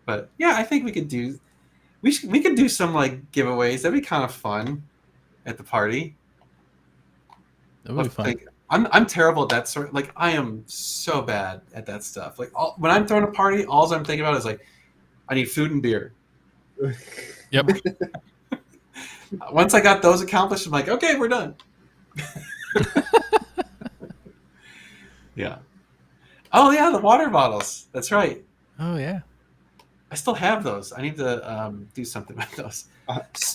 S1: But yeah, I think we could do some like giveaways. That'd be kind of fun at the party.
S2: That would be fun.
S1: Like, I'm terrible at that sort. Like I am so bad at that stuff. Like when I'm throwing a party, all I'm thinking about is like, I need food and beer.
S2: Yep.
S1: Once I got those accomplished, I'm like, okay, we're done. Yeah. Oh yeah, the water bottles. That's right.
S2: Oh yeah.
S1: I still have those. I need to do something with those.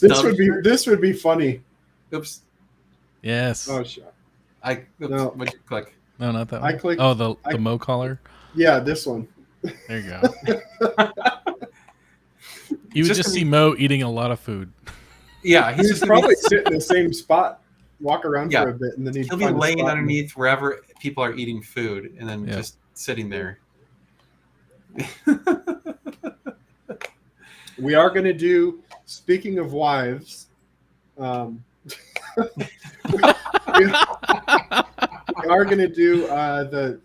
S3: This would be funny.
S1: Oops.
S2: Yes.
S3: Oh shit.
S1: No. What'd you click?
S2: No, not that
S3: I
S2: one.
S3: clicked-
S2: Oh, the Mo collar.
S3: Yeah, this one.
S2: There you go. You would
S1: Just
S2: just
S1: gonna
S2: see Mo eating a lot of food.
S1: Yeah, he's
S3: He's
S1: just
S3: probably sit in the same spot, walk around
S1: Yeah.
S3: for a bit, and then
S1: he'll be laying underneath wherever people are eating food, and then
S2: Yeah.
S1: just sitting there.
S3: We are going to do. Speaking of wives, we are going to do the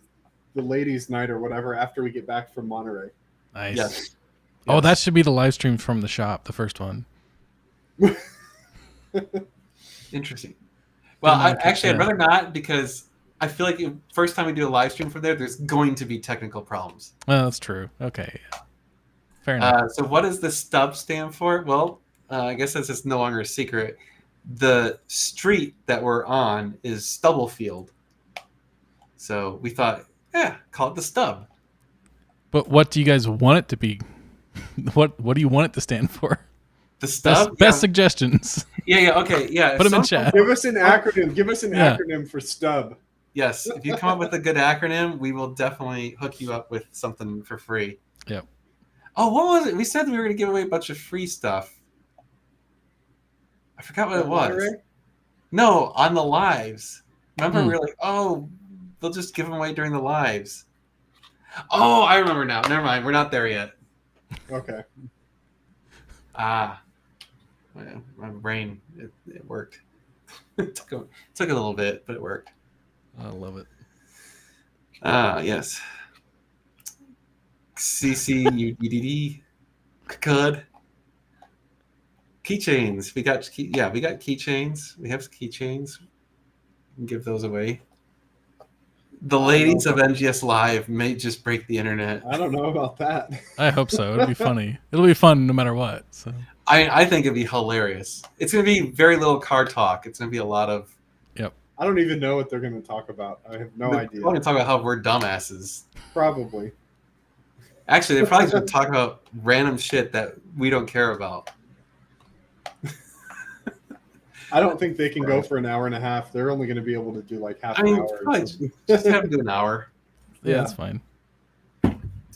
S3: ladies' night or whatever after we get back from Monterey.
S2: Nice.
S1: Yes.
S2: Oh, that should be the live stream from the shop, the first one.
S1: Interesting. Well,
S2: I'd
S1: I'd rather not, because I feel like first time we do a live stream from there, there's going to be technical problems.
S2: Well, that's true. Okay. Fair enough.
S1: So what does the stub stand for? Well, I guess this is no longer a secret. The street that we're on is Stubblefield. So we thought, call it the stub.
S2: But what do you guys want it to be? What do you want it to stand for?
S1: The stub?
S2: Best suggestions.
S1: Yeah, okay, yeah.
S2: Put them in chat.
S3: Give us an acronym. Give us an
S2: Yeah.
S3: acronym for stub.
S1: Yes, if you come up with a good acronym, we will definitely hook you up with something for free.
S2: Yep.
S1: Oh, what was it? We said we were going to give away a bunch of free stuff. I forgot what it was.
S3: Monterey?
S1: No, on the lives. Remember,
S2: Hmm.
S1: we were like, oh, they'll just give them away during the lives. Oh, I remember now. Never mind. We're not there yet.
S3: Okay.
S1: My brain, it worked. It took a little bit, but it worked.
S2: I love it.
S1: Yes. CCUDD. Cud. Keychains. We got keychains. We have keychains. We can give those away. The ladies of NGS Live may just break the internet.
S3: I don't know about that.
S2: I hope so. It'll be funny. It'll be fun no matter what. So
S1: I think it'd be hilarious. It's going to be very little car talk. It's going to be a lot of.
S3: I don't even know what they're going to talk about. I have no idea.
S1: We're going to talk about how we're dumbasses.
S3: Probably.
S1: Actually, they're probably going to talk about random shit that we don't care about.
S3: I don't think they can go for an hour and a half. They're only going to be able to do like half
S1: I
S3: an
S1: mean,
S3: hour. or
S1: probably
S3: something.
S1: just have to do an hour.
S2: yeah,
S3: Yeah.
S2: that's fine.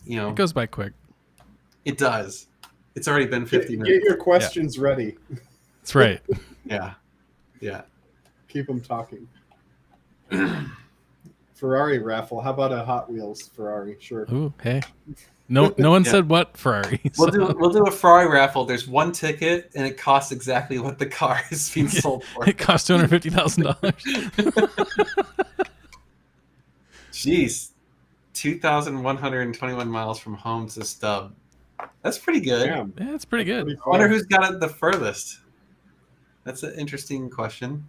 S1: You know,
S2: It goes by quick.
S1: it does. It's already been 50
S3: Get
S1: minutes.
S3: your questions ready.
S2: That's right.
S1: Yeah. Yeah.
S3: Keep them talking. Ferrari raffle. How about a Hot Wheels Ferrari? Sure.
S2: Ooh, hey. No one
S1: Yeah.
S2: said what Ferrari.
S1: We'll
S2: so-
S1: do a Ferrari raffle. There's one ticket, and it costs exactly what the car is being sold for.
S2: It costs $250,000.
S1: Jeez, 2,121 miles from home to Stub. That's pretty good.
S3: Damn.
S2: Yeah, it's pretty good.
S3: Pretty
S1: I wonder
S3: far.
S1: who's got it the furthest. That's an interesting question.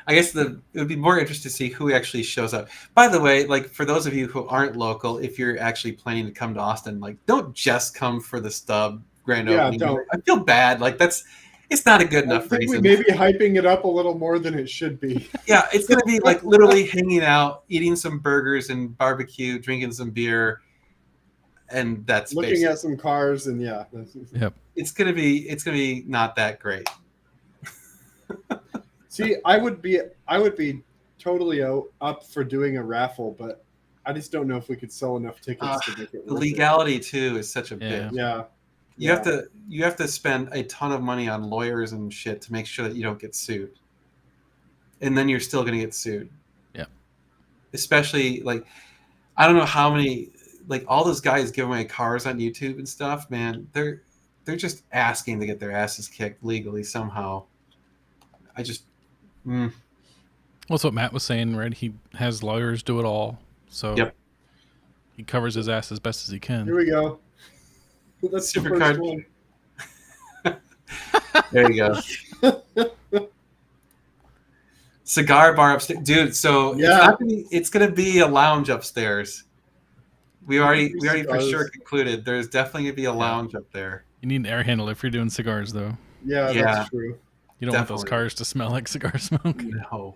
S1: I guess it would be more interesting to see who actually shows up. By the way, like for those of you who aren't local, if you're actually planning to come to Austin, like don't just come for the Stub grand
S3: Yeah,
S1: opening.
S3: don't.
S1: I feel bad. Like it's not a good
S3: I
S1: enough
S3: think we
S1: reason.
S3: may be hyping it up a little more than it should be.
S1: Yeah, it's gonna be like literally hanging out, eating some burgers and barbecue, drinking some beer, and that's
S3: Looking
S1: basically,
S3: at some cars, and yeah.
S2: Yep.
S1: it's gonna be not that great.
S3: See, I would be totally up for doing a raffle, but I just don't know if we could sell enough tickets to make it
S1: The
S3: worth
S1: legality too is such a
S2: Yeah.
S1: bitch.
S3: it. Yeah.
S1: You have to spend a ton of money on lawyers and shit to make sure that you don't get sued, and then you're still going to get sued.
S2: Yeah.
S1: Especially like, I don't know how many, like all those guys giving away cars on YouTube and stuff. Man, they're just asking to get their asses kicked legally somehow. I just,
S2: Well, that's what Matt was saying, right? He has lawyers do it all, so
S1: Yep.
S2: he covers his ass as best as he can.
S3: Here we go. That's the first
S1: Supercard.
S3: one.
S1: there you go. Cigar bar upstairs, dude. So
S3: Yeah.
S1: it's gonna be a lounge upstairs. We already for
S3: Cigars.
S1: sure concluded there's definitely gonna be a lounge up there.
S2: You need an air handle if you're doing cigars, though.
S3: Yeah,
S1: Yeah.
S3: that's true.
S2: You don't want those
S1: Definitely.
S2: cars to smell like cigar smoke.
S1: No.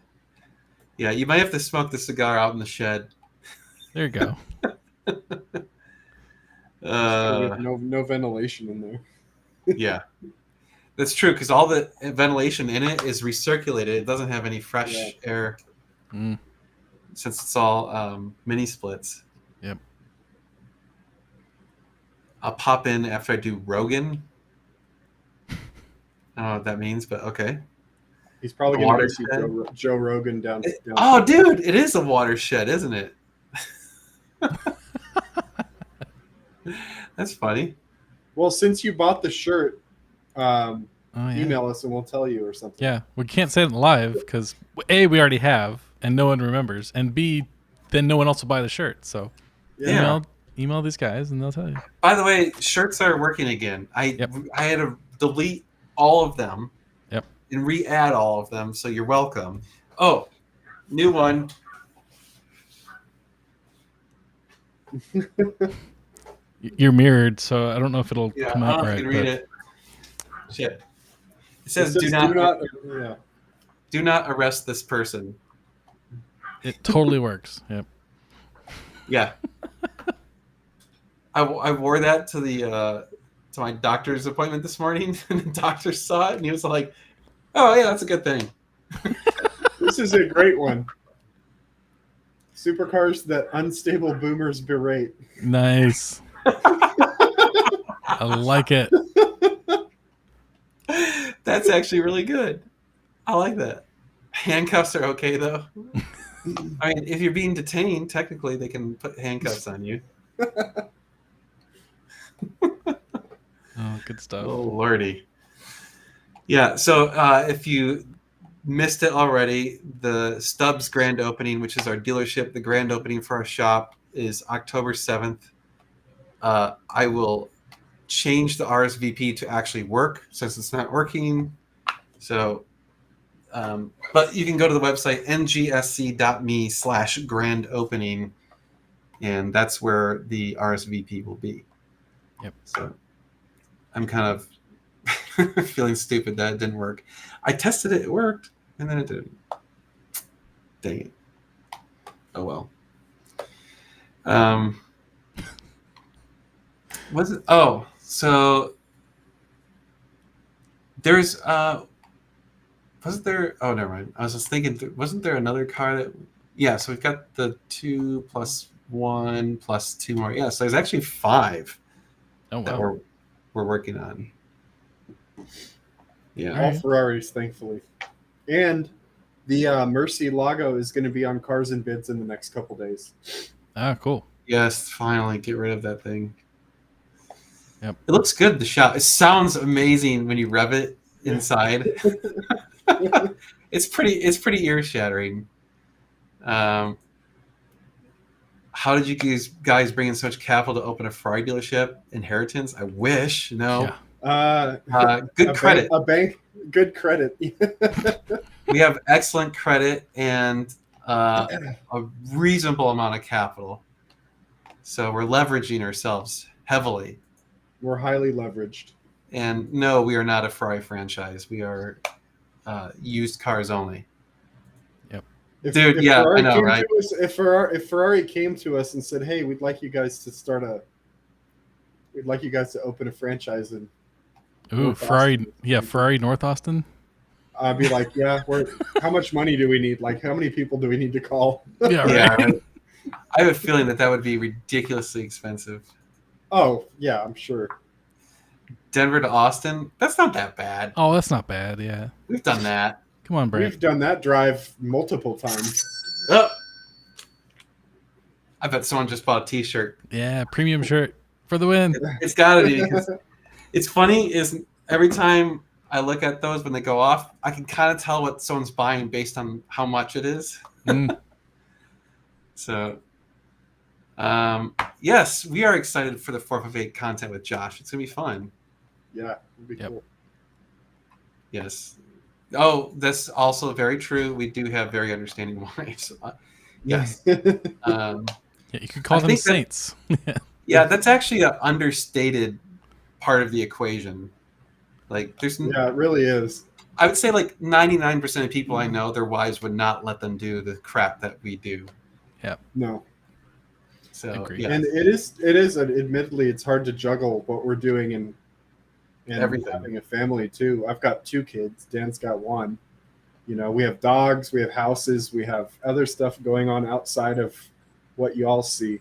S1: Yeah, you might have to smoke the cigar out in the shed.
S2: There you go.
S3: With no ventilation in there.
S1: Yeah, that's true because all the ventilation in it is recirculated. It doesn't have any fresh
S3: Yeah.
S1: air
S2: Mm.
S1: since it's all mini splits.
S2: Yep.
S1: I'll pop in after I do Rogan. I don't know what that means, but okay.
S3: He's probably
S1: The
S3: going to see
S1: watershed.
S3: Joe Rogan down.
S1: Oh, dude, it is a watershed, isn't it? That's funny.
S3: Well, since you bought the shirt,
S2: Oh, yeah.
S3: email us and we'll tell you or something.
S2: Yeah, we can't say it live because A, we already have, and no one remembers, and B, then no one else will buy the shirt. So
S1: Yeah.
S2: email these guys and they'll tell you.
S1: By the way, shirts are working again. I had to delete all of them.
S2: Yep.
S1: And re-add all of them, so you're welcome. Oh, new one.
S2: You're mirrored, so I don't know if it'll
S1: Yeah,
S2: come
S1: I
S2: out
S1: don't know
S2: right.
S1: if you can read
S2: but
S1: it. Shit. It
S3: It
S1: says,
S3: says
S1: do not
S3: yeah.
S1: do not arrest this person.
S2: It totally works. Yep.
S1: Yeah. I wore that to the to my doctor's appointment this morning, and the doctor saw it, and he was like, "Oh yeah, that's a good thing."
S3: This is a great one. Supercars that unstable boomers berate.
S2: Nice. I like it.
S1: That's actually really good. I like that. Handcuffs are okay though. I mean, if you're being detained, technically they can put handcuffs on you.
S2: Oh, good stuff.
S1: Oh lordy. Yeah. So if you missed it already, the Stubbs grand opening, which is our dealership, the grand opening for our shop is October 7th. I will change the RSVP to actually work since it's not working. So, but you can go to the website ngsc.me/grand opening, and that's where the RSVP will be.
S2: Yep.
S1: So I'm kind of feeling stupid that it didn't work. I tested it, it worked, and then it didn't. Dang it. Oh well. Was it? Oh, so there's wasn't there? Oh, never mind. I was just thinking, wasn't there another car that? Yeah. So we've got the 2 + 1 + 2 more. Yeah. So there's actually 5
S2: Oh,
S1: that
S2: wow.
S1: we're working on. Yeah.
S3: All Ferraris, thankfully. And the Mercy Lago is going to be on Cars and Bids in the next couple days.
S2: Ah, cool.
S1: Yes. Finally, get rid of that thing.
S2: Yep.
S1: It looks good. The shop. It sounds amazing when you rev it inside. It's pretty ear shattering. How did you guys bring in so much capital to open a Ferrari dealership? Inheritance? I wish. No.
S2: Yeah.
S1: Good credit.
S3: Good credit.
S1: We have excellent credit and a reasonable amount of capital. So we're leveraging ourselves heavily.
S3: We're highly leveraged.
S1: And no, we are not a Ferrari franchise. We are used cars only. Dude, yeah,
S3: Ferrari
S1: I know,
S3: came
S1: right?
S3: to us, if Ferrari came to us and said, "Hey, we'd like you guys to start a we'd like you guys to open a franchise in
S2: Ooh,
S3: North
S2: Ferrari.
S3: Austin.
S2: Yeah, Ferrari North Austin.
S3: I'd be like, yeah, how much money do we need? Like, how many people do we need to call?
S2: Yeah, right.
S1: Yeah, I have a feeling that would be ridiculously expensive.
S3: Oh, yeah, I'm sure.
S1: Denver to Austin, that's not that bad.
S2: Oh, that's not bad. Yeah.
S1: We've done that.
S2: Come on, Brent.
S3: We've done that drive multiple times.
S1: Oh. I bet someone just bought a T-shirt.
S2: Yeah, premium shirt for the win.
S1: It's got to be. 'Cause it's funny is every time I look at those when they go off, I can kind of tell what someone's buying based on how much it is.
S2: Mm.
S1: So, yes, we are excited for the 458 content with Josh. It's gonna be fun.
S3: Yeah, it'd be
S2: Yep.
S3: cool.
S1: Yes. Oh, that's also very true. We do have very understanding wives. Yes. Um,
S2: Yeah, you could call
S1: I
S2: them
S1: think that-
S2: saints.
S1: yeah, that's actually an understated part of the equation. Like, there's,
S3: Yeah, it really is.
S1: I would say like 99% of people I know, their wives would not let them do the crap that we do.
S3: No.
S1: So,
S2: Agreed.
S1: yeah.
S3: And it is admittedly it's hard to juggle what we're doing and
S1: Everything.
S3: having a family too. I've got 2 kids. Dan's got 1. You know, we have dogs, we have houses, we have other stuff going on outside of what you all see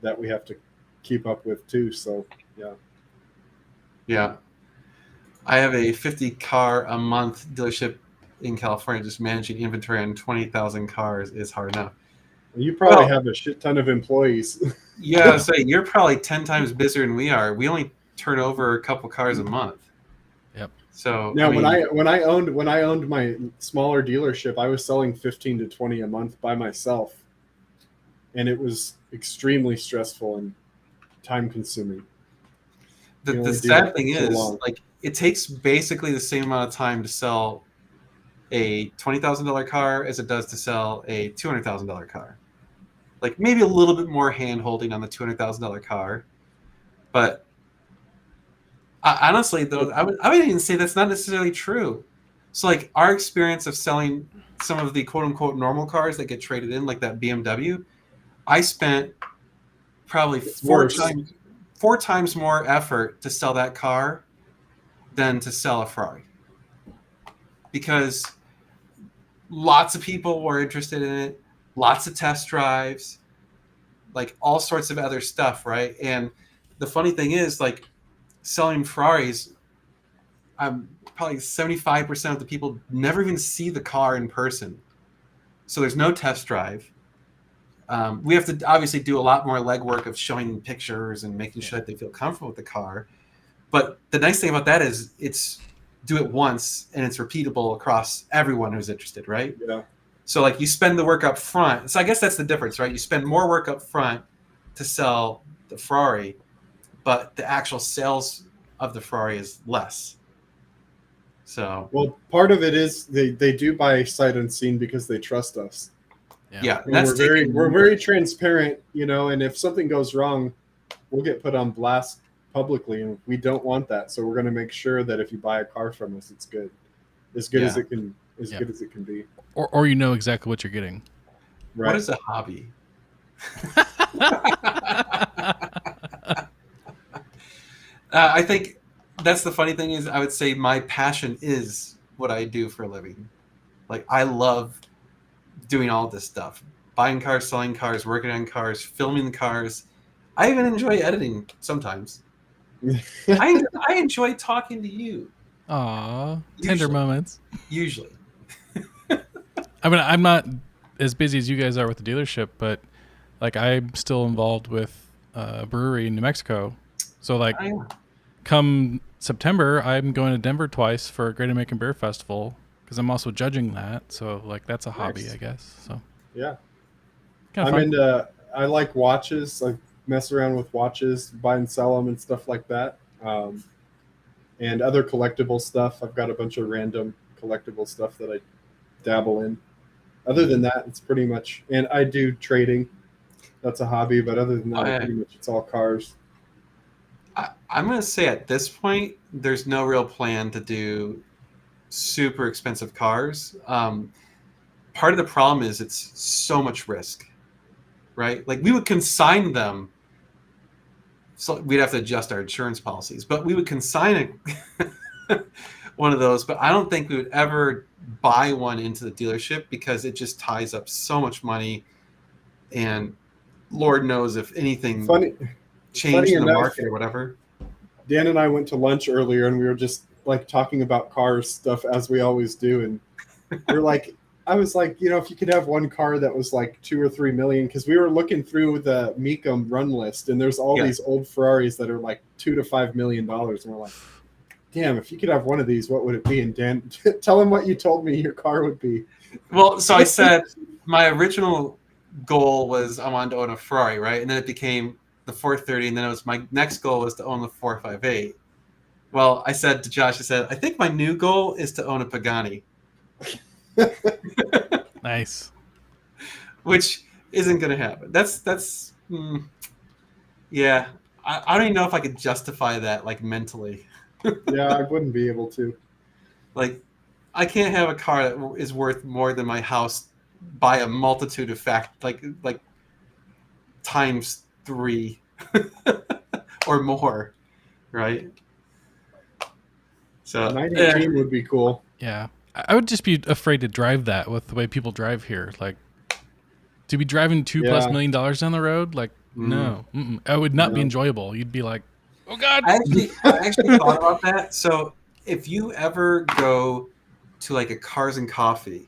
S3: that we have to keep up with too. So yeah.
S1: Yeah. I have a 50 car a month dealership in California. Just managing inventory on 20,000 cars is hard enough.
S3: You probably
S1: Well-
S3: have a shit ton of employees.
S1: Yeah, so you're probably 10 times busier than we are. We only turn over a couple cars a month.
S2: Yep.
S1: So
S3: Now,
S1: mean,
S3: when I owned my smaller dealership, I was selling 15 to 20 a month by myself, and it was extremely stressful and time consuming.
S1: the
S3: you only do
S1: sad
S3: that
S1: thing
S3: for so
S1: is,
S3: long.
S1: like, it takes basically the same amount of time to sell a $20,000 car as it does to sell a $200,000 car. Like, maybe a little bit more hand holding on the $200,000 car, but honestly, though, I would even say that's not necessarily true. So, like, our experience of selling some of the quote unquote normal cars that get traded in, like that BMW, I spent probably
S3: It's
S1: four
S3: worse.
S1: times more effort to sell that car than to sell a Ferrari, because lots of people were interested in it, lots of test drives, like all sorts of other stuff, right? And the funny thing is, like, selling Ferraris, probably 75% of the people never even see the car in person. So there's no test drive. We have to obviously do a lot more legwork of showing pictures and making sure that they feel comfortable with the car. But the nice thing about that is it's do it once and it's repeatable across everyone who's interested, right?
S3: Yeah.
S1: So, like, you spend the work up front. So I guess that's the difference, right? You spend more work up front to sell the Ferrari, but the actual sales of the Ferrari is less. So,
S3: Well, part of it is they do buy sight unseen because they trust us.
S1: yeah,
S3: And
S1: that's
S3: we're very transparent, you know, and if something goes wrong, we'll get put on blast publicly, and we don't want that. So we're going to make sure that if you buy a car from us, it's good, as good as
S1: Yeah.
S3: it can,
S2: Yeah.
S3: good as it can be.
S2: Or you know exactly what you're getting.
S3: Right.
S1: What is a hobby? I think that's the funny thing is I would say my passion is what I do for a living. Like, I love doing all this stuff. Buying cars, selling cars, working on cars, filming the cars. I even enjoy editing sometimes. I enjoy talking to you,
S2: Aw, tender
S1: Usually.
S2: moments.
S1: usually.
S2: I mean, I'm not as busy as you guys are with the dealership, but like I'm still involved with a brewery in New Mexico. So like, come September, I'm going to Denver twice for a Great American Beer Festival because I'm also judging that. So like, that's a hobby,
S3: Nice.
S2: I guess. So
S3: Yeah.
S2: kind of
S3: I'm
S2: fun.
S3: into, I like watches, like mess around with watches, buy and sell them and stuff like that. And other collectible stuff. I've got a bunch of random collectible stuff that I dabble in. Other than that, it's pretty much, and I do trading. That's a hobby, but other than that,
S1: Oh, yeah.
S3: pretty much it's all cars.
S1: I'm going to say at this point, there's no real plan to do super expensive cars. Part of the problem is it's so much risk, right? Like, we would consign them so we'd have to adjust our insurance policies. But we would consign one of those. But I don't think we would ever buy one into the dealership because it just ties up so much money, and Lord knows if anything changed in the market or whatever.
S3: Dan and I went to lunch earlier, and we were just like talking about cars stuff as we always do, and we're like, I was like, if you could have one car that was like 2 or 3 million, because we were looking through the Mecum run list, and there's all these old Ferraris that are like $2 to $5 million, and we're like, damn, if you could have one of these, what would it be? And Dan, tell him what you told me your car would be.
S1: Well, so I said my original goal was I wanted to own a Ferrari, right? And then it became the 430, and then it was my next goal was to own the 458. Well, I said to Josh, I think my new goal is to own a Pagani.
S2: Nice.
S1: Which isn't going to happen. Yeah. I don't even know if I could justify that, like, mentally.
S3: Yeah, I wouldn't be able to.
S1: Like, I can't have a car that is worth more than my house by a multitude of like times 3 or more, right? So
S3: 918 would be cool.
S2: Yeah. I would just be afraid to drive that with the way people drive here. Like, to be driving $2+ million down the road, like, no. It would not be enjoyable. You'd be like, oh, God.
S1: I actually thought about that. So if you ever go to like a Cars and Coffee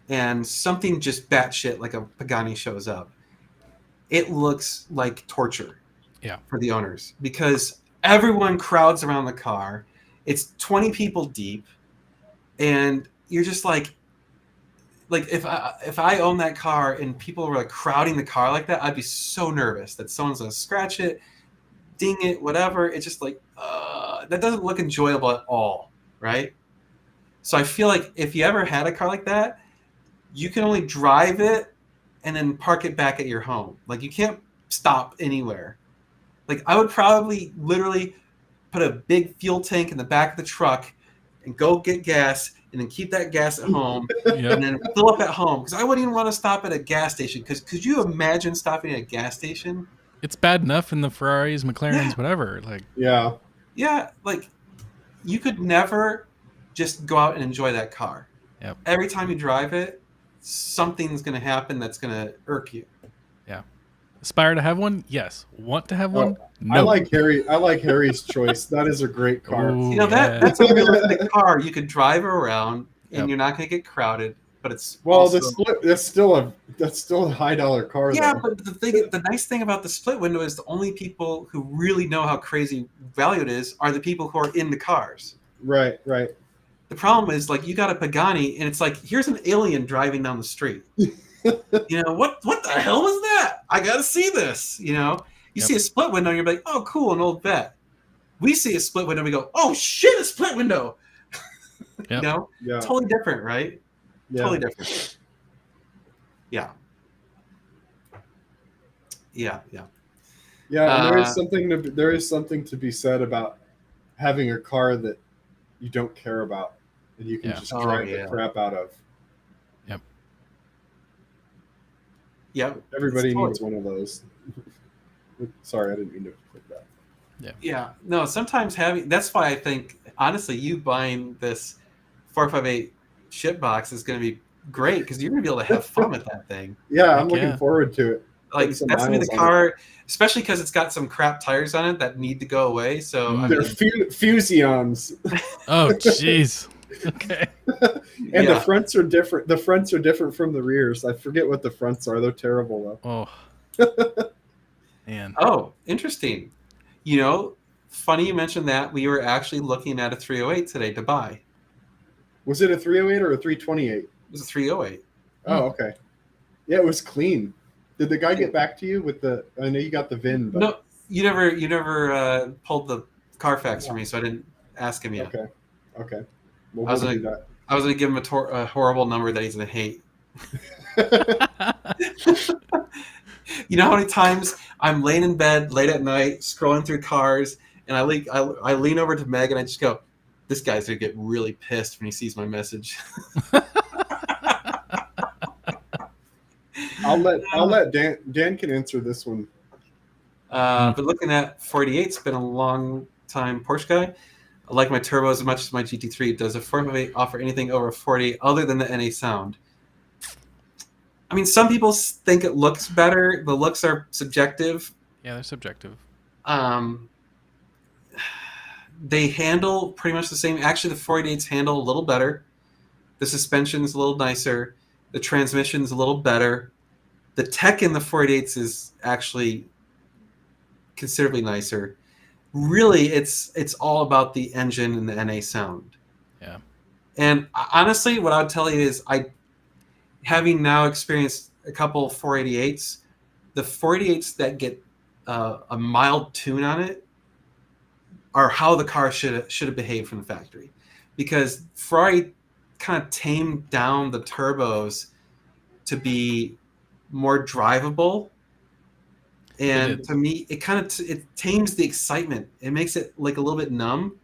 S1: and something just batshit like a Pagani shows up, it looks like torture for the owners because everyone crowds around the car. It's 20 people deep. And you're just like if I own that car and people were like crowding the car like that, I'd be so nervous that someone's gonna scratch it, ding it, whatever. It's just like that doesn't look enjoyable at all, right? So I feel like if you ever had a car like that, you can only drive it and then park it back at your home. Like you can't stop anywhere. Like I would probably literally put a big fuel tank in the back of the truck and go get gas and then keep that gas at home and then fill up at home. Because I wouldn't even want to stop at a gas station. Because could you imagine stopping at a gas station?
S2: It's bad enough in the Ferraris, McLarens, whatever. Like
S1: yeah, like you could never just go out and enjoy that car.
S2: Yep.
S1: Every time you drive it, something's going to happen that's going to irk you.
S2: Yeah. Aspire to have one? Yes. Want to have one? No.
S3: I like Harry's choice. That is a great car.
S2: Ooh,
S1: that's a realistic car. You could drive around and you're not going to get crowded. But it's
S3: the split. That's still a $high car.
S1: Yeah,
S3: though.
S1: but the nice thing about the split window is the only people who really know how crazy value it is are the people who are in the cars.
S3: Right.
S1: The problem is like you got a Pagani and it's like here's an alien driving down the street. What the hell was that? I got to see this. You see a split window and you're like, oh, cool, an old vet. We see a split window and we go, oh shit, a split window.
S2: Yep.
S1: Totally different, right?
S3: Yeah.
S1: Totally different. Yeah.
S3: And there is something to be said about having a car that you don't care about and you can just drive the crap out of.
S1: Yep.
S3: Everybody needs one of those. Sorry, I didn't mean to put that.
S1: Yeah. No, sometimes that's why I think honestly you buying this 458 shit box is going to be great because you're going to be able to have fun with that thing.
S3: Yeah, I'm looking forward to it.
S1: Like that's going to be the car, especially because it's got some crap tires on it that need to go away. So
S3: they're Fusions.
S2: Oh, jeez. Okay.
S3: And the fronts are different. The fronts are different from the rears. I forget what the fronts are. They're terrible though.
S2: Oh. Man.
S1: Oh, interesting. Funny you mentioned that. We were actually looking at a 308 today to buy.
S3: Was it a 308 or a 328? It
S1: was a 308.
S3: Oh, okay. Yeah, it was clean. Did the guy get back to you with the? I know you got the VIN, but
S1: no, you never pulled the Carfax for me, so I didn't ask him yet.
S3: Okay.
S1: I was gonna give him a horrible number that he's gonna hate. You know how many times I'm laying in bed late at night scrolling through cars, and I lean over to Meg and I just go, "This guy's gonna get really pissed when he sees my message."
S3: I'll let Dan can answer this one.
S1: But looking at 488's been a long time Porsche guy. I like my turbos as much as my GT3. Does a 458 offer anything over a 40 other than the NA sound? I mean, some people think it looks better. The looks are subjective.
S2: Yeah, they're subjective.
S1: They handle pretty much the same. Actually, the 488s handle a little better. The suspension's a little nicer. The transmission's a little better. The tech in the 488s is actually considerably nicer. Really, it's all about the engine and the NA sound.
S2: Yeah.
S1: And honestly, what I would tell you is, having now experienced a couple 488s, the 488s that get a mild tune on it are how the car should have behaved from the factory, because Ferrari kind of tamed down the turbos to be more drivable. And to me, it kind of it tames the excitement. It makes it like a little bit numb.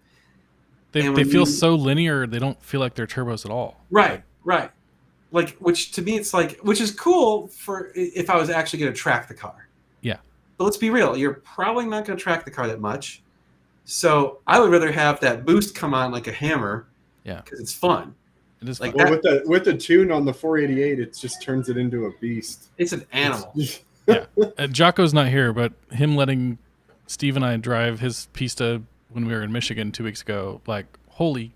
S2: They feel so linear. They don't feel like they're turbos at all.
S1: Right. Like, which to me, it's like, which is cool for if I was actually going to track the car.
S2: Yeah.
S1: But let's be real. You're probably not going to track the car that much. So I would rather have that boost come on like a hammer.
S2: Yeah.
S1: Because it's fun.
S2: It is
S1: like
S2: fun.
S3: Well, with the tune on the 488, it just turns it into a beast.
S1: It's an animal.
S2: Yeah. Jocko's not here, but him letting Steve and I drive his Pista when we were in Michigan 2 weeks ago, like, holy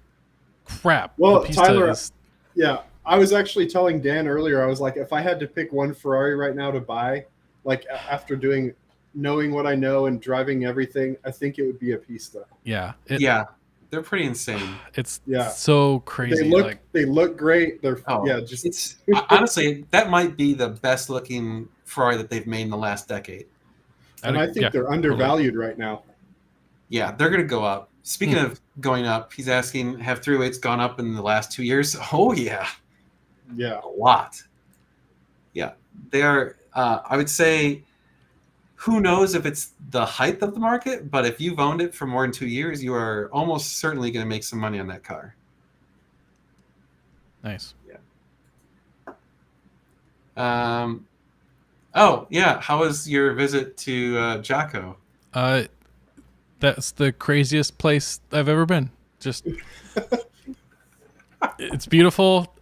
S2: crap.
S3: Well,
S2: the Pista
S3: Tyler,
S2: is...
S3: yeah, I was actually telling Dan earlier, I was like, if I had to pick one Ferrari right now to buy, like after knowing what I know and driving everything, I think it would be a Pista.
S2: Yeah.
S1: Yeah. They're pretty insane.
S2: It's so crazy.
S3: They look great. They're
S1: it's honestly, that might be the best looking Ferrari that they've made in the last decade.
S3: And I think they're undervalued right now.
S1: Yeah, they're going to go up. Speaking of going up, he's asking, have 308s gone up in the last 2 years? Oh, yeah.
S3: Yeah.
S1: A lot. Yeah. They are, I would say, who knows if it's the height of the market, but if you've owned it for more than 2 years, you are almost certainly going to make some money on that car.
S2: Nice.
S1: Yeah. Oh, yeah. How was your visit to Jocko?
S2: That's the craziest place I've ever been. Just, it's beautiful.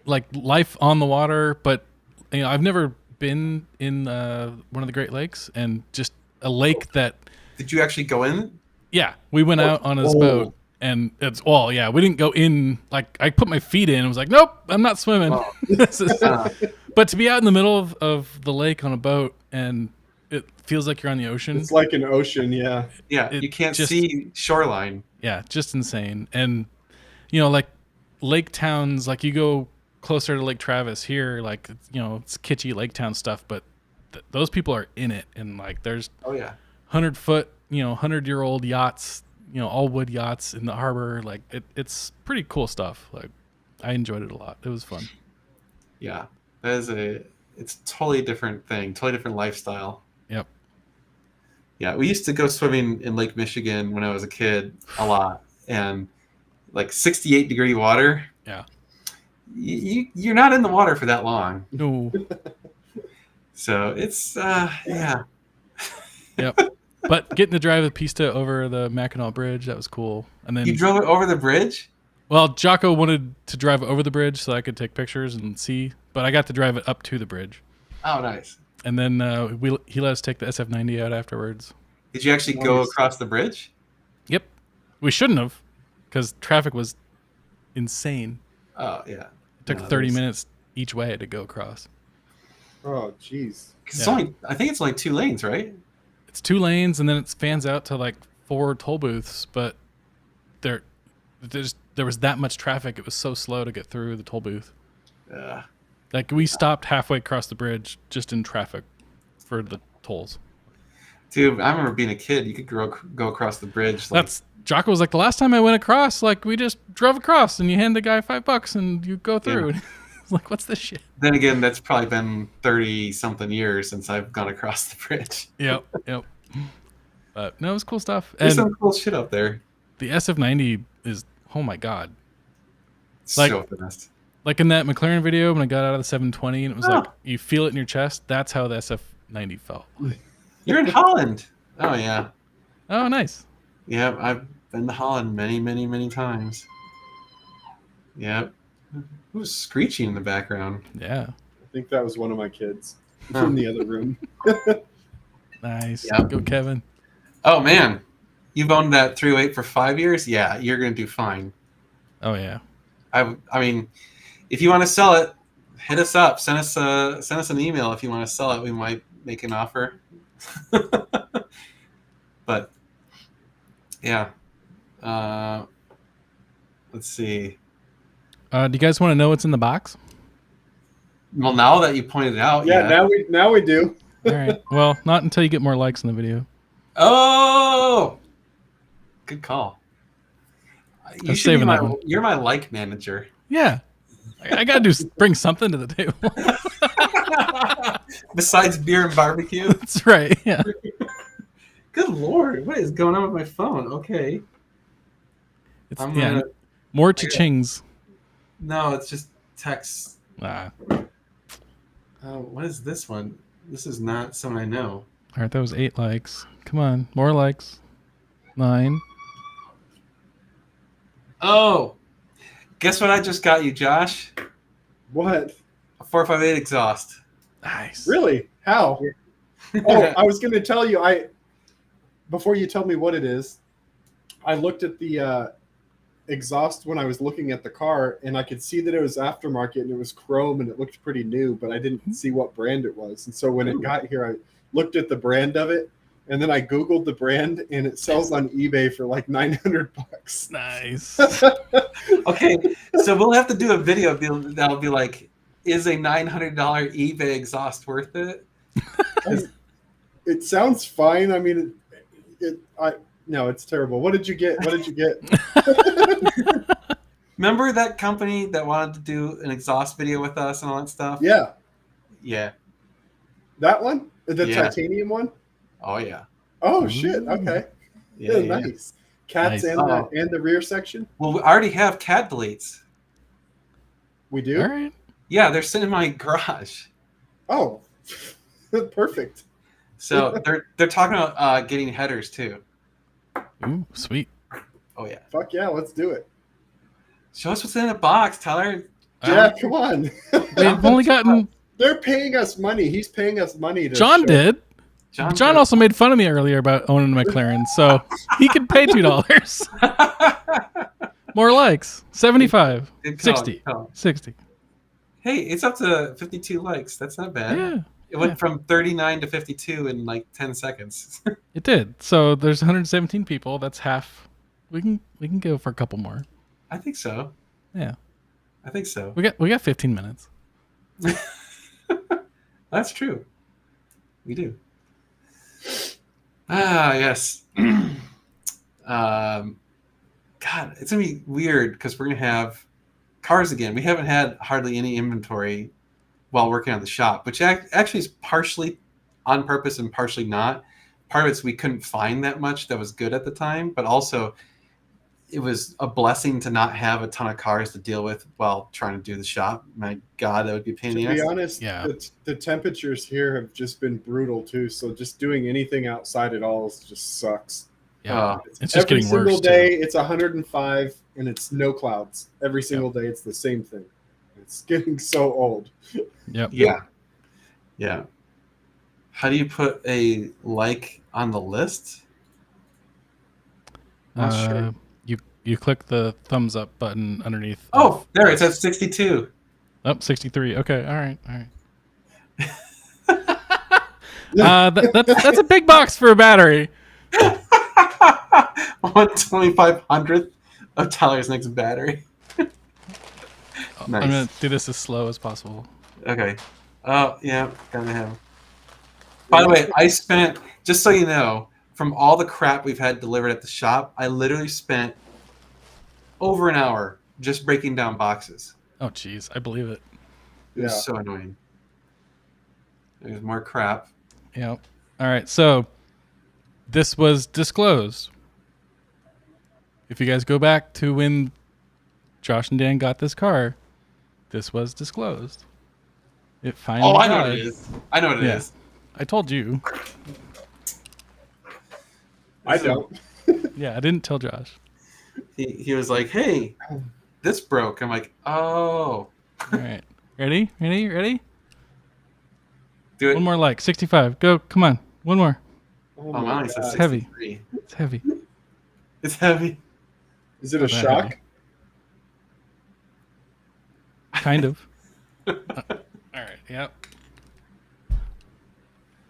S2: Like life on the water, but I've never been in one of the Great Lakes, and just a lake that.
S1: Did you actually go in?
S2: Yeah, we went out on his boat, and we didn't go in. Like, I put my feet in and was like, nope, I'm not swimming. Oh. But to be out in the middle of the lake on a boat, and it feels like you're on the ocean.
S3: It's like an ocean, yeah.
S1: Yeah, you can't see shoreline.
S2: Yeah, just insane. And, like lake towns, like you go closer to Lake Travis here, like, it's kitschy lake town stuff, but those people are in it. And like, there's 100-foot, 100-year-old yachts, all wood yachts in the harbor. Like it's pretty cool stuff. Like, I enjoyed it a lot. It was fun.
S1: Yeah, it's a totally different thing, totally different lifestyle.
S2: Yep.
S1: Yeah, we used to go swimming in Lake Michigan when I was a kid a lot, and like 68-degree water.
S2: Yeah.
S1: You're not in the water for that long.
S2: No.
S1: So it's yeah.
S2: Yep. But getting to drive the Pista over the Mackinac Bridge, that was cool. And then
S1: you drove it over the bridge?
S2: Well, Jocko wanted to drive over the bridge so I could take pictures and see, but I got to drive it up to the bridge.
S1: Oh, nice.
S2: And then he let us take the SF90 out afterwards.
S1: Did you actually go across the bridge?
S2: Yep. We shouldn't have, because traffic was insane.
S1: Oh, yeah.
S2: It took 30 minutes each way to go across.
S3: Oh, jeez.
S1: I think it's only 2 lanes, right?
S2: It's 2 lanes, and then it fans out to like 4 toll booths, but there was that much traffic. It was so slow to get through the toll booth.
S1: Yeah.
S2: Like, we stopped halfway across the bridge just in traffic for the tolls.
S1: Dude, I remember being a kid. You could go across the bridge.
S2: Jocko was like, the last time I went across, like, we just drove across and you hand the guy $5 and you go through. Yeah. It's like, what's this shit?
S1: Then again, that's probably been 30-something years since I've gone across the bridge.
S2: Yep. But no, it was cool stuff.
S1: There's some cool shit up there.
S2: The SF90 is, oh my God.
S1: So fast.
S2: Like in that McLaren video when I got out of the 720 and it was like, you feel it in your chest. That's how the SF90 felt.
S1: You're in Holland. Oh yeah.
S2: Oh, nice.
S1: Yep, I've been to Holland many, many, many times. Yep. Who's screeching in the background?
S2: Yeah.
S3: I think that was one of my kids
S1: Huh.
S3: in the other room.
S2: Nice.
S1: Yep.
S2: Go, Kevin.
S1: Oh man, you've owned that 308 for 5 years. Yeah, you're gonna do fine.
S2: Oh, yeah.
S1: I mean, if you want to sell it, hit us up. Send us an email if you want to sell it. We might make an offer. But yeah, let's see.
S2: Do you guys want to know what's in the box?
S1: Well, now that you pointed it out,
S3: Yeah, now we do.
S2: All right. Well, not until you get more likes in the video.
S1: Oh, good call. You
S2: I'm
S1: should be
S2: saving that one.
S1: You're my like manager.
S2: Yeah. I got to bring something to the table.
S1: Besides beer and barbecue.
S2: That's right. Yeah.
S1: Good Lord, what is going on with my phone? Okay.
S2: It's,
S1: I'm
S2: yeah.
S1: gonna-
S2: More cha-chings.
S1: No, it's just text.
S2: Ah.
S1: Oh, what is this one? This is not someone I know.
S2: All right. That was 8 likes. Come on. More likes. 9.
S1: Oh, guess what I just got you, Josh?
S3: What?
S1: A 458 exhaust.
S2: Nice.
S3: Really? How? Oh, I was going to tell you. Before you tell me what it is, I looked at the exhaust when I was looking at the car, and I could see that it was aftermarket and it was chrome and it looked pretty new, but I didn't see what brand it was. And so when it got here, I looked at the brand of it, and then I Googled the brand, and it sells on eBay for like $900.
S2: Nice.
S1: Okay, so we'll have to do a video that'll be like, is a $900 eBay exhaust worth it?
S3: It sounds fine. I mean, no, it's terrible. What did you get? What did you get?
S1: Remember that company that wanted to do an exhaust video with us and all that stuff?
S3: Yeah,
S1: Yeah.
S3: that one, the
S1: Yeah.
S3: titanium one.
S1: Oh yeah.
S3: Oh shit! Okay,
S1: Yeah.
S3: yeah, nice. Cats
S2: Nice.
S3: and the rear section.
S1: Well, we already have CAD deletes.
S3: We do.
S2: All right.
S1: Yeah, they're sitting in my garage.
S3: Oh, perfect.
S1: So they're talking about getting headers too.
S2: Ooh, sweet.
S1: Oh yeah.
S3: Fuck yeah, let's do it.
S1: Show us what's in the box, Tyler.
S3: Yeah, come on.
S2: We've only gotten.
S3: They're paying us money. He's paying us money to.
S2: John
S3: show.
S2: did. John also made fun of me earlier about owning a McLaren, so he could pay $2. More likes. 75.
S1: Good call,
S2: 60.
S1: good call.
S2: 60.
S1: Hey, it's up to 52 likes. That's not bad.
S2: Yeah.
S1: It went
S2: yeah.
S1: from 39 to 52 in like 10 seconds.
S2: It did. So there's 117 people. That's half. We can go for a couple more.
S1: I think so.
S2: Yeah.
S1: I think so.
S2: We got 15 minutes.
S1: That's true. We do. Ah, yes. God, it's gonna be weird because we're gonna have cars again. We haven't had hardly any inventory while working on the shop, which actually is partially on purpose and partially not. Part of it's we couldn't find that much that was good at the time, but also it was a blessing to not have a ton of cars to deal with while trying to do the shop. My God, that would be a pain
S3: To
S1: in
S3: be
S1: the ass.
S3: honest,
S2: Yeah.
S3: the temperatures here have just been brutal too. So just doing anything outside at all just sucks.
S2: Yeah.
S1: Oh,
S2: It's just
S3: Every
S2: getting worse.
S3: single
S2: too.
S3: day, it's 105 and it's no clouds. Every single day, it's the same thing. It's getting so old.
S2: Yep.
S1: Yeah. Yeah. How do you put a like on the list? Not sure.
S2: You click the thumbs up button underneath.
S1: Oh, there it says 62.
S2: Oh, 63. Okay. All right. That's a big box for a battery.
S1: 1/2500th of Tyler's next battery. Nice.
S2: I'm gonna do this as slow as possible.
S1: Okay. Oh, yeah, gotta have. By the way, I spent, just so you know, from all the crap we've had delivered at the shop, I literally spent over an hour just breaking down boxes.
S2: Oh, jeez, I believe it.
S1: It was so annoying. There's more crap.
S2: Yep. All right. So this was disclosed. If you guys go back to when Josh and Dan got this car, this was disclosed. It finally.
S1: Oh, I know what
S2: got
S1: it is. I know what it
S2: Yeah.
S1: is.
S2: I told you.
S3: I don't.
S2: Yeah, I didn't tell Josh.
S1: He was like, "Hey, this broke." I'm like, "Oh,
S2: All right. Ready? Ready? Ready?
S1: do it."
S2: One more like 65. Go. Come on. One more.
S3: Oh
S1: Oh,
S3: my
S1: mine says
S3: God.
S2: heavy.
S1: 63.
S2: It's heavy.
S1: It's heavy.
S3: Is it a
S2: Not that
S3: shock?
S2: heavy. Kind of. All right. Yep.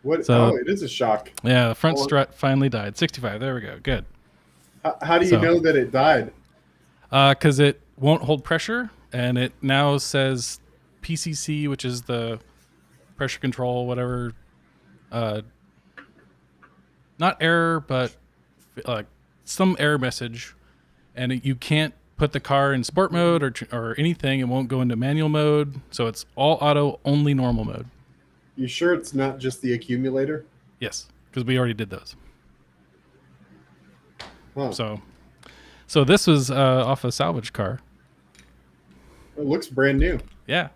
S3: What?
S2: So-
S3: Oh, it is a shock.
S2: Yeah, the front
S3: Well-
S2: strut finally died. 65. There we go. Good.
S3: How do you
S2: So-
S3: know that it died?
S2: Because it won't hold pressure, and it now says PCC, which is the pressure control, whatever. Not error, but like some error message, and you can't put the car in sport mode or anything. It won't go into manual mode, so it's all auto, only normal mode.
S3: You sure it's not just the accumulator?
S2: Yes, because we already did those.
S3: Huh.
S2: So this was off a salvage car.
S3: It looks brand new.
S2: Yeah.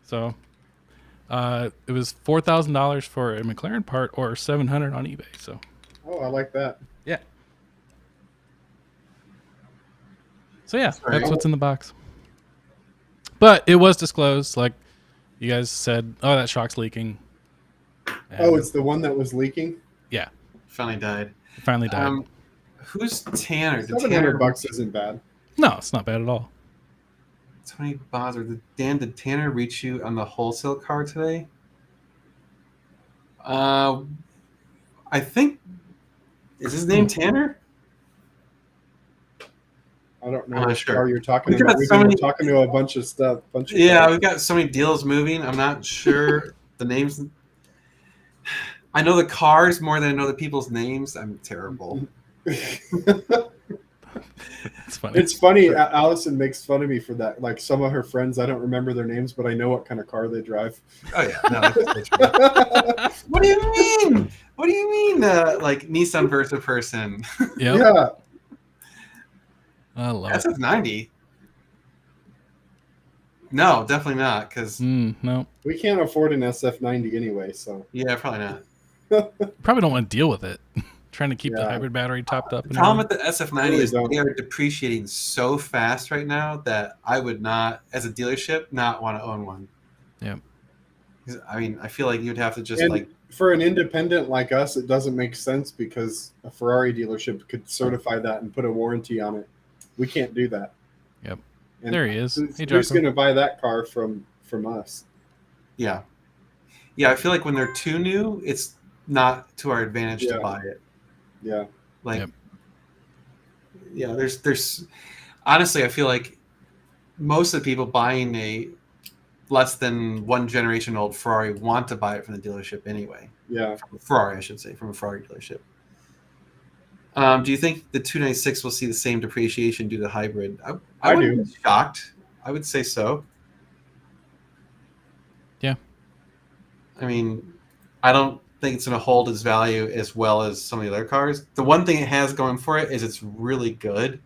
S2: So it was $4,000 for a McLaren part or $700 on eBay. So
S3: Oh, I like that.
S2: yeah. So yeah,
S1: Sorry.
S2: that's what's in the box. But it was disclosed, like you guys said, oh, that shock's leaking. And
S3: Oh, it's the one that was leaking.
S2: yeah,
S1: Finally died.
S2: it finally died.
S1: Who's Tanner? Did
S3: $700 isn't bad.
S2: No, it's not bad at all.
S1: Tony Bozzer. Did Tanner reach you on the wholesale car today? I think. Is his name Tanner?
S3: I don't know
S1: I'm not
S3: what
S1: sure.
S3: car you're talking
S1: We got
S3: about. We've
S1: so
S3: been
S1: many-
S3: talking to a bunch of stuff.
S1: Yeah, we've got so many deals moving. I'm not sure the names. I know the cars more than I know the people's names. I'm terrible.
S2: It's funny.
S3: It's funny. Allison makes fun of me for that. Like some of her friends, I don't remember their names, but I know what kind of car they drive.
S1: Oh yeah, no. That's what do you mean? What do you mean? Like Nissan Versa person?
S2: Yep.
S3: Yeah.
S2: I love it.
S1: SF90. No, definitely not. Because
S2: No,
S3: We can't afford an SF90 anyway, so
S1: yeah, probably not.
S2: probably don't want to deal with it. Trying to keep the
S3: Yeah.
S2: hybrid battery topped up.
S1: The
S2: and
S1: problem
S2: everything.
S1: with the SF90
S3: Really
S1: is
S3: don't.
S1: they are depreciating so fast right now that I would not, as a dealership, not want to own one.
S2: Yep.
S1: 'Cause, I mean, I feel like you'd have to just
S3: and
S1: like
S3: for an independent like us, it doesn't make sense because a Ferrari dealership could certify that and put a warranty on it. We can't do that.
S2: Yep.
S3: And
S2: There he is.
S3: Who's,
S2: Hey,
S3: who's
S2: Jocko.
S3: going to buy that car from us?
S1: yeah. I feel like when they're too new, it's not to our advantage
S3: Yeah.
S1: to buy it.
S3: Yeah.
S1: Like,
S2: Yep.
S1: yeah, there's honestly, I feel like most of the people buying a less than one generation old Ferrari want to buy it from the dealership anyway.
S3: Yeah.
S1: From a Ferrari, I should say, from a Ferrari dealership. Do you think the 296 will see the same depreciation due to the hybrid?
S3: I
S1: wouldn't
S3: do.
S1: be shocked. I would say so.
S2: Yeah.
S1: I mean, I don't think it's going to hold its value as well as some of the other cars. The one thing it has going for it is it's really good.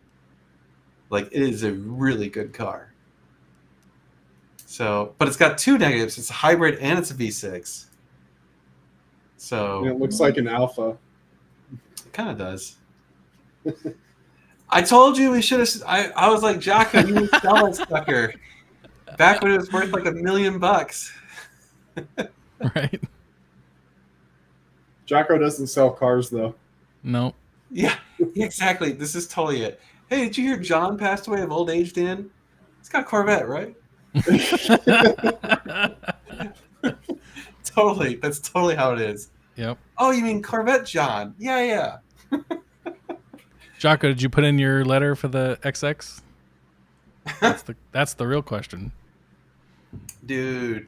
S1: Like, it is a really good car. So, but it's got two negatives. It's a hybrid and it's a V6. So
S3: And it looks like an Alpha.
S1: it kind of does. I told you we should have. I was like, Jocko, you would sell that sucker back when it was worth like $1 million.
S2: Right?
S3: Jocko doesn't sell cars though.
S2: No.
S1: Yeah, exactly. This is totally it. Hey, did you hear John passed away of old age, Dan? He's got a Corvette, right? Totally. That's totally how it is.
S2: Yep.
S1: Oh, you mean Corvette John? Yeah.
S2: Jocko, did you put in your letter for the XX? That's the real question.
S1: Dude,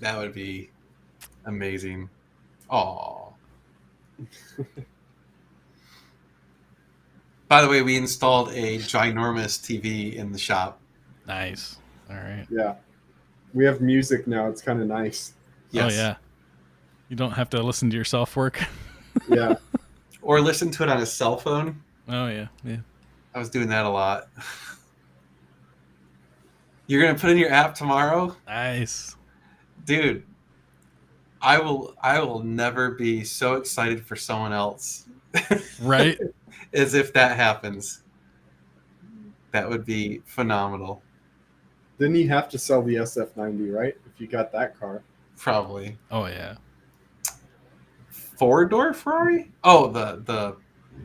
S1: that would be amazing. Aw. By the way, we installed a ginormous TV in the shop.
S2: Nice. All right.
S3: Yeah. We have music now. It's kind of nice.
S1: Yes.
S2: Oh yeah. You don't have to listen to yourself work.
S3: Yeah.
S1: Or listen to it on a cell phone.
S2: Oh yeah. Yeah.
S1: I was doing that a lot. You're gonna put in your app tomorrow?
S2: Nice.
S1: Dude, I will never be so excited for someone else
S2: Right?
S1: As if that happens. That would be phenomenal.
S3: Didn't he have to sell the SF90, right? If you got that car.
S1: Probably.
S2: Oh yeah.
S1: Four-door Ferrari? Oh, the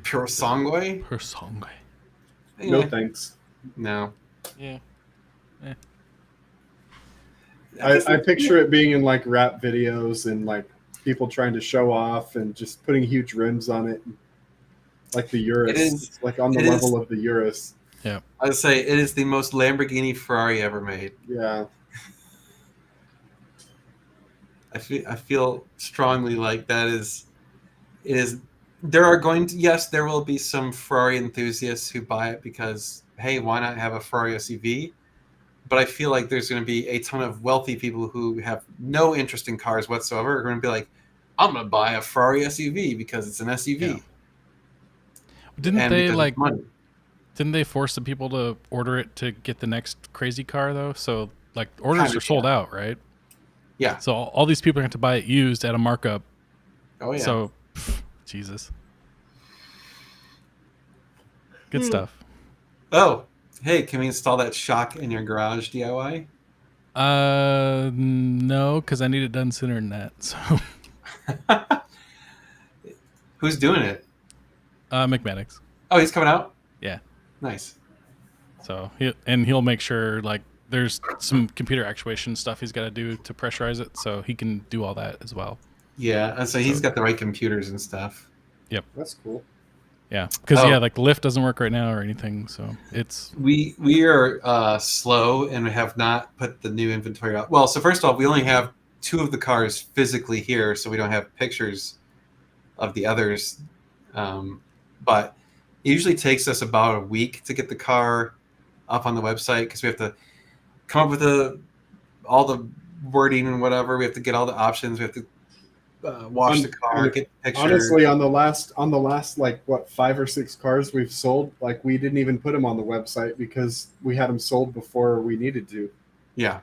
S1: Pure Sangue?
S2: Per song.
S3: No
S1: Eh,
S3: thanks.
S1: no.
S2: Yeah.
S3: I picture it being in like rap videos and like people trying to show off and just putting huge rims on it, like the Urus.
S1: It is-
S3: It's like on the
S1: it
S3: level
S1: is-
S3: of the Urus.
S1: I would say it is the most Lamborghini Ferrari ever made.
S3: Yeah.
S1: I feel strongly like that is it is. There are going to, yes, there will be some Ferrari enthusiasts who buy it because, hey, why not have a Ferrari SUV? But I feel like there's going to be a ton of wealthy people who have no interest in cars whatsoever are going to be like, I'm going to buy a Ferrari SUV because it's an SUV.
S2: Yeah. Didn't
S1: And
S2: they
S1: because
S2: like?
S1: it's money.
S2: Didn't they force the people to order it to get the next crazy car though? So like orders
S1: Kinda,
S2: are sold out, right?
S1: Yeah.
S2: So all these people are going to buy it used at a markup.
S1: Oh yeah.
S2: So, Jesus. Good stuff.
S1: Oh, hey, can we install that shock in your garage DIY?
S2: No, because I need it done sooner than that. So,
S1: Who's doing it?
S2: McManus.
S1: Oh, he's coming out?
S2: Yeah.
S1: Nice.
S2: So he'll make sure like there's some computer actuation stuff he's got to do to pressurize it, so he can do all that as well.
S1: Yeah, and so he's got the right computers and stuff.
S3: That's cool.
S2: Yeah, because
S1: Oh.
S2: like the lift doesn't work right now or anything, so it's
S1: We are slow and have not put the new inventory out. Well, so first of all, we only have 2 of the cars physically here, so we don't have pictures of the others. But it usually takes us about a week to get the car up on the website because we have to come up with all the wording and whatever. We have to get all the options. We have to wash the car, get pictures.
S3: Honestly, on the last like what 5 or 6 cars we've sold, like we didn't even put them on the website because we had them sold before we needed to.
S1: Yeah,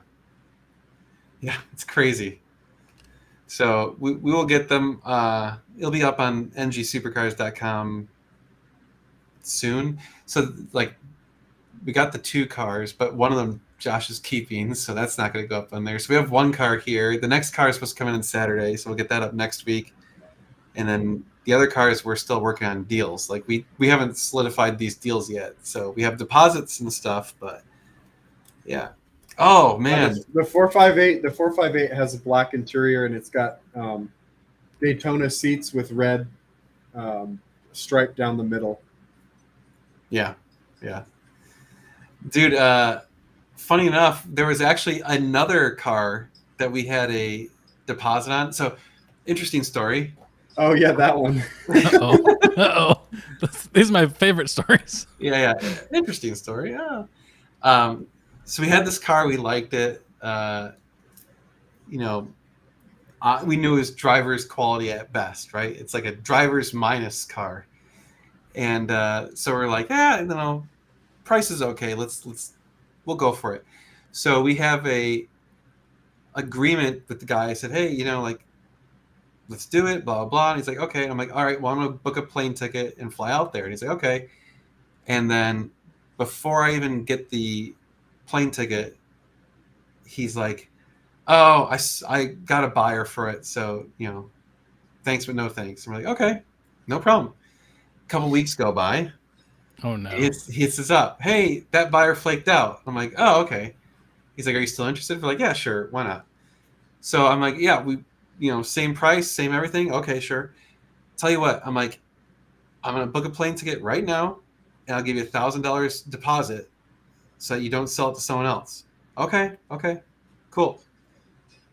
S1: it's crazy. So we will get them. It'll be up on ngsupercars.com soon. So like we got the 2 cars, but one of them Josh is keeping, so that's not going to go up on there. So we have 1 car here. The next car is supposed to come in on Saturday, so we'll get that up next week. And then the other cars, we're still working on deals. Like we haven't solidified these deals yet, so we have deposits and stuff. But yeah. Oh man,
S3: The 458 has a black interior and it's got Daytona seats with red stripe down the middle.
S1: yeah, dude. Funny enough, there was actually another car that we had a deposit on. So interesting story.
S3: Oh yeah, that one.
S2: uh-oh. These are my favorite stories.
S1: Yeah, interesting story. Yeah. So we had this car, we liked it. We knew it was driver's quality at best, right? It's like a driver's minus car, and so we're like, price is okay. We'll go for it. So we have a agreement with the guy. I said, hey, let's do it, blah, blah, blah. And he's like, okay. And I'm like, all right, well, I'm going to book a plane ticket and fly out there. And he's like, okay. And then before I even get the plane ticket, he's like, oh, I got a buyer for it. So, thanks, but no thanks. I'm like, okay, no problem. A couple weeks go by.
S2: Oh no.
S1: He hits us up. Hey, that buyer flaked out. I'm like, oh, okay. He's like, are you still interested? We're like, yeah, sure. Why not? So I'm like, yeah, we, same price, same everything. Okay, sure. Tell you what, I'm like, I'm going to book a plane ticket right now and I'll give you $1,000 deposit so that you don't sell it to someone else. Okay, cool.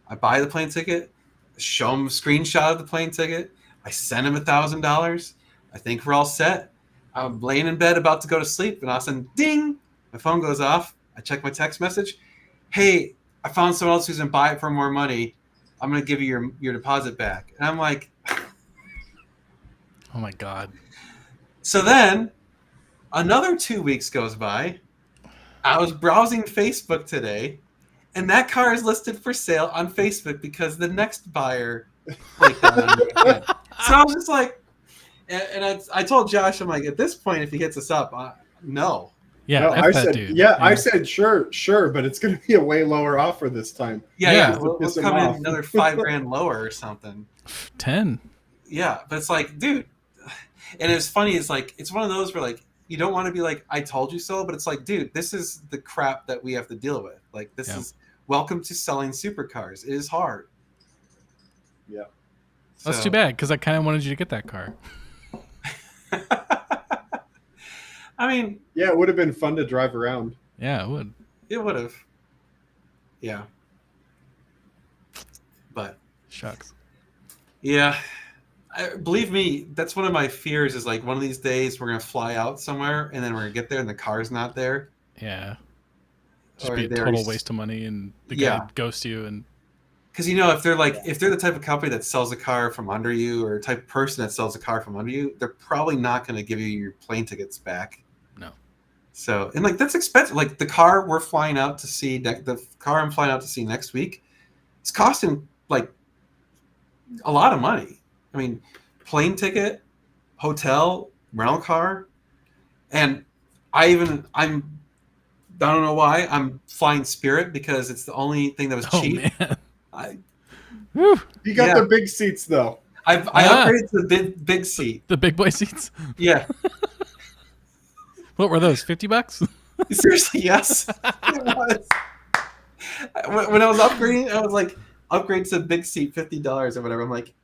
S1: I buy the plane ticket, show him a screenshot of the plane ticket. I send him $1,000. I think we're all set. I'm laying in bed about to go to sleep, and all of a sudden, ding, my phone goes off. I check my text message. Hey, I found someone else who's going to buy it for more money. I'm going to give you your deposit back. And I'm like,
S2: Oh my God.
S1: so then another 2 weeks goes by. I was browsing Facebook today, and that car is listed for sale on Facebook because the next buyer flaked out on me again. So I was just like, And I told Josh, I'm like, at this point, if he hits us up, no.
S2: Yeah,
S3: No,
S2: F
S3: I
S2: that
S3: said,
S2: dude.
S3: I said, sure, but it's going to be a way lower offer this time.
S1: Yeah,
S2: Yeah.
S1: We'll
S3: Piss him
S1: come in
S3: off.
S1: another $5,000 lower or something.
S2: 10.
S1: Yeah, but it's like, dude. And it's funny. It's like it's one of those where like you don't want to be like, I told you so, but it's like, dude, this is the crap that we have to deal with. Like this is welcome to selling supercars. It is hard.
S3: Yeah.
S2: That's too bad because I kind of wanted you to get that car.
S1: I mean,
S3: Yeah, it would have been fun to drive around.
S2: Yeah, it would.
S1: it would have. Yeah. But
S2: Shucks.
S1: yeah, believe me, that's one of my fears. Is like one of these days we're gonna fly out somewhere and then we're gonna get there and the car's not there.
S2: Yeah. Just
S1: Or
S2: be a
S1: there's-
S2: total waste of money and the guy ghosts you and
S1: Because if they're the type of company that sells a car from under you, or type of person that sells a car from under you, they're probably not going to give you your plane tickets back.
S2: No.
S1: So and like that's expensive. Like the car we're flying out to see, the car I'm flying out to see next week, it's costing like a lot of money. I mean, plane ticket, hotel, rental car, and I don't know why I'm flying Spirit because it's the only thing that was cheap.
S2: man.
S3: You got
S1: Yeah.
S3: the big seats though.
S1: I
S2: Ah.
S1: upgraded to the big seat.
S2: The big boy seats.
S1: Yeah,
S2: What were those? $50?
S1: seriously, yes. It was. When I was upgrading, I was like, upgrade to big seat, $50 or whatever. I'm like,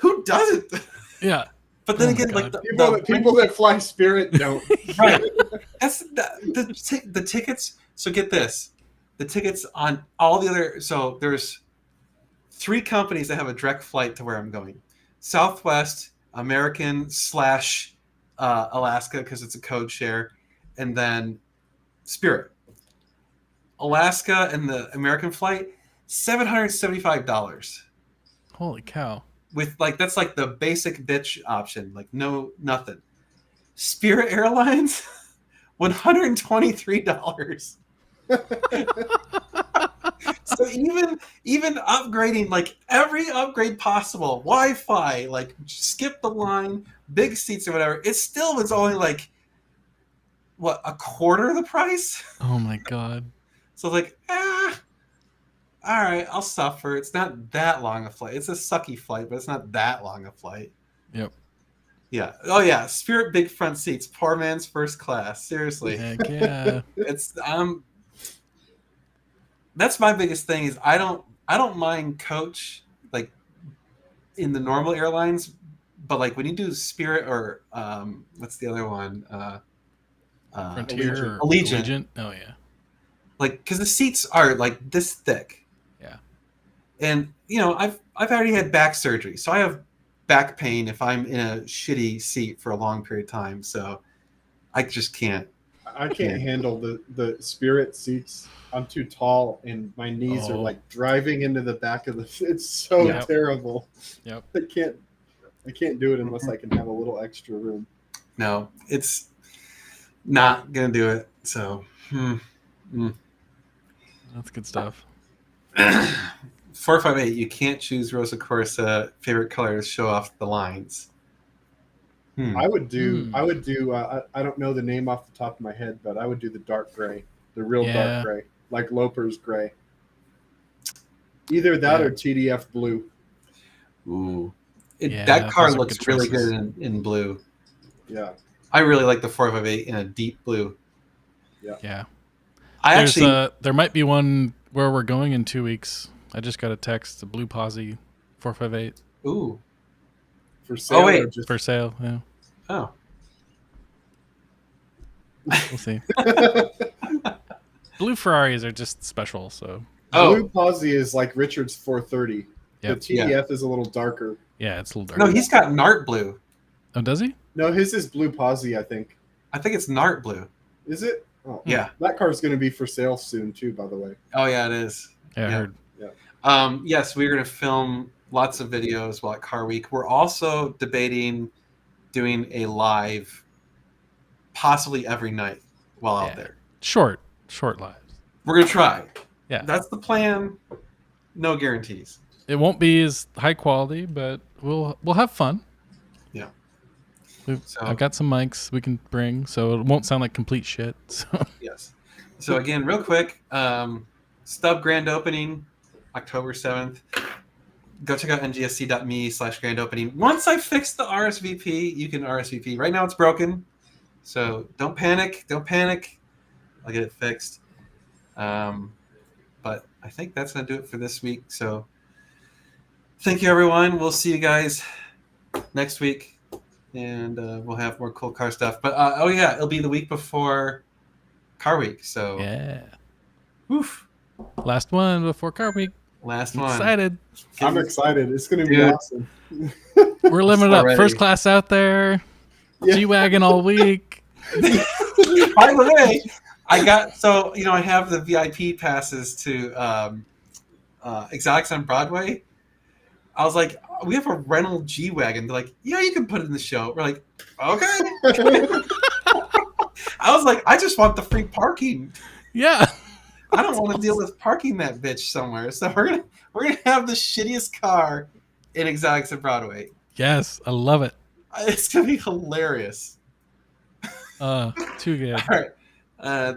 S1: who does it?
S2: Yeah.
S1: But then
S2: Oh my
S1: again, like
S2: God.
S3: People that fly Spirit don't.
S1: right. That's the tickets. So get this, the tickets on all the other. So there's 3 companies that have a direct flight to where I'm going: Southwest, American / Alaska because it's a code share, and then Spirit. Alaska and the American flight, $775
S2: Holy cow.
S1: with that's like the basic bitch option, like no nothing. Spirit Airlines, $123. So even upgrading, like every upgrade possible, Wi-Fi, like skip the line, big seats or whatever, it still was only like what, a quarter of the price.
S2: Oh my God.
S1: So like, all right, I'll suffer. It's not that long a flight. It's a sucky flight, but it's not that long a flight.
S2: Yep.
S1: Yeah. Oh yeah, Spirit big front seats, poor man's first class. Seriously.
S2: Heck yeah.
S1: It's that's my biggest thing is I don't mind coach like in the normal airlines, but like when you do Spirit or what's the other one?
S2: Frontier or
S1: Allegiant.
S2: Oh yeah.
S1: Like because the seats are like this thick.
S2: Yeah.
S1: And I've already had back surgery, so I have back pain if I'm in a shitty seat for a long period of time. So I just can't.
S3: I can't handle the Spirit seats. I'm too tall, and my knees are like driving into the back of the. It's so
S2: Yep.
S3: terrible.
S2: Yep.
S3: I can't do it unless I can have a little extra room.
S1: No, it's not gonna do it. So.
S2: That's good stuff.
S1: 458. You can't choose Rosa Corsa favorite color to show off the lines.
S3: I would do.
S2: Hmm.
S3: I don't know the name off the top of my head, but I would do the dark gray, the real
S2: Yeah.
S3: dark gray, like Loper's gray. Either that
S2: Yeah.
S3: or TDF blue.
S1: Ooh,
S2: Yeah,
S1: that car
S2: those are
S1: looks
S2: good
S1: really
S2: choices.
S1: good in blue.
S3: Yeah.
S1: I really like the 458 in a deep blue.
S2: Yeah.
S1: I
S2: There's
S1: actually,
S2: there might be one where we're going in 2 weeks. I just got a text, a blue Posse 458
S1: ooh,
S3: For sale.
S1: wait.
S3: Or just,
S2: for sale. Yeah.
S1: oh,
S2: We'll see. Blue Ferraris are just special, so
S3: Blue
S1: oh,
S3: Posse is like Richard's 430.
S2: Yep.
S3: The TDF is a little darker.
S2: yeah, it's a little
S1: no,
S2: dark.
S1: he's got Nart blue.
S2: Oh, does he?
S3: No, his is Blue Posse, I think.
S1: I think it's Nart blue.
S3: Is it? Oh,
S1: Yeah.
S3: That car's going to be for sale soon too, by the way.
S1: Oh yeah, it is.
S2: Yeah, I
S1: Yeah.
S2: heard.
S1: Yes, we're going to film lots of videos while at Car Week. We're also debating doing a live, possibly every night while out
S2: Yeah.
S1: there.
S2: Short lives.
S1: We're going to try.
S2: Yeah.
S1: That's the plan. No guarantees.
S2: It won't be as high quality, but we'll have fun.
S1: So
S2: I've got some mics we can bring, so it won't sound like complete shit. So
S1: yes. So again, real quick, Stub grand opening, October 7th. Go check out ngsc.me/grand opening. Once I fix the RSVP, you can RSVP. Right now it's broken, so don't panic. Don't panic. I'll get it fixed. But I think that's gonna do it for this week. So thank you, everyone. We'll see you guys next week, and we'll have more cool car stuff. But oh yeah, it'll be the week before Car Week. So
S2: yeah,
S1: woof.
S2: last one before Car Week.
S1: Last
S2: I'm
S1: one.
S2: excited.
S3: I'm excited. It's going to be
S1: Dude.
S3: awesome.
S2: We're limited up.
S1: Already.
S2: First class out there.
S3: Yeah.
S2: G-Wagon all week.
S1: By the way, I have the VIP passes to Exotics on Broadway. I was like, we have a rental G-Wagon. They're like, yeah, you can put it in the show. We're like, okay. I was like, I just want the free parking.
S2: Yeah.
S1: I don't want to deal with parking that bitch somewhere. So we're gonna have the shittiest car in Exotics on Broadway.
S2: Yes, I love it.
S1: It's gonna be hilarious.
S2: Too good.
S1: All right.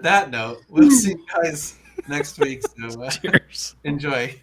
S1: That note, we'll see you guys next week. So
S2: Cheers.
S1: enjoy.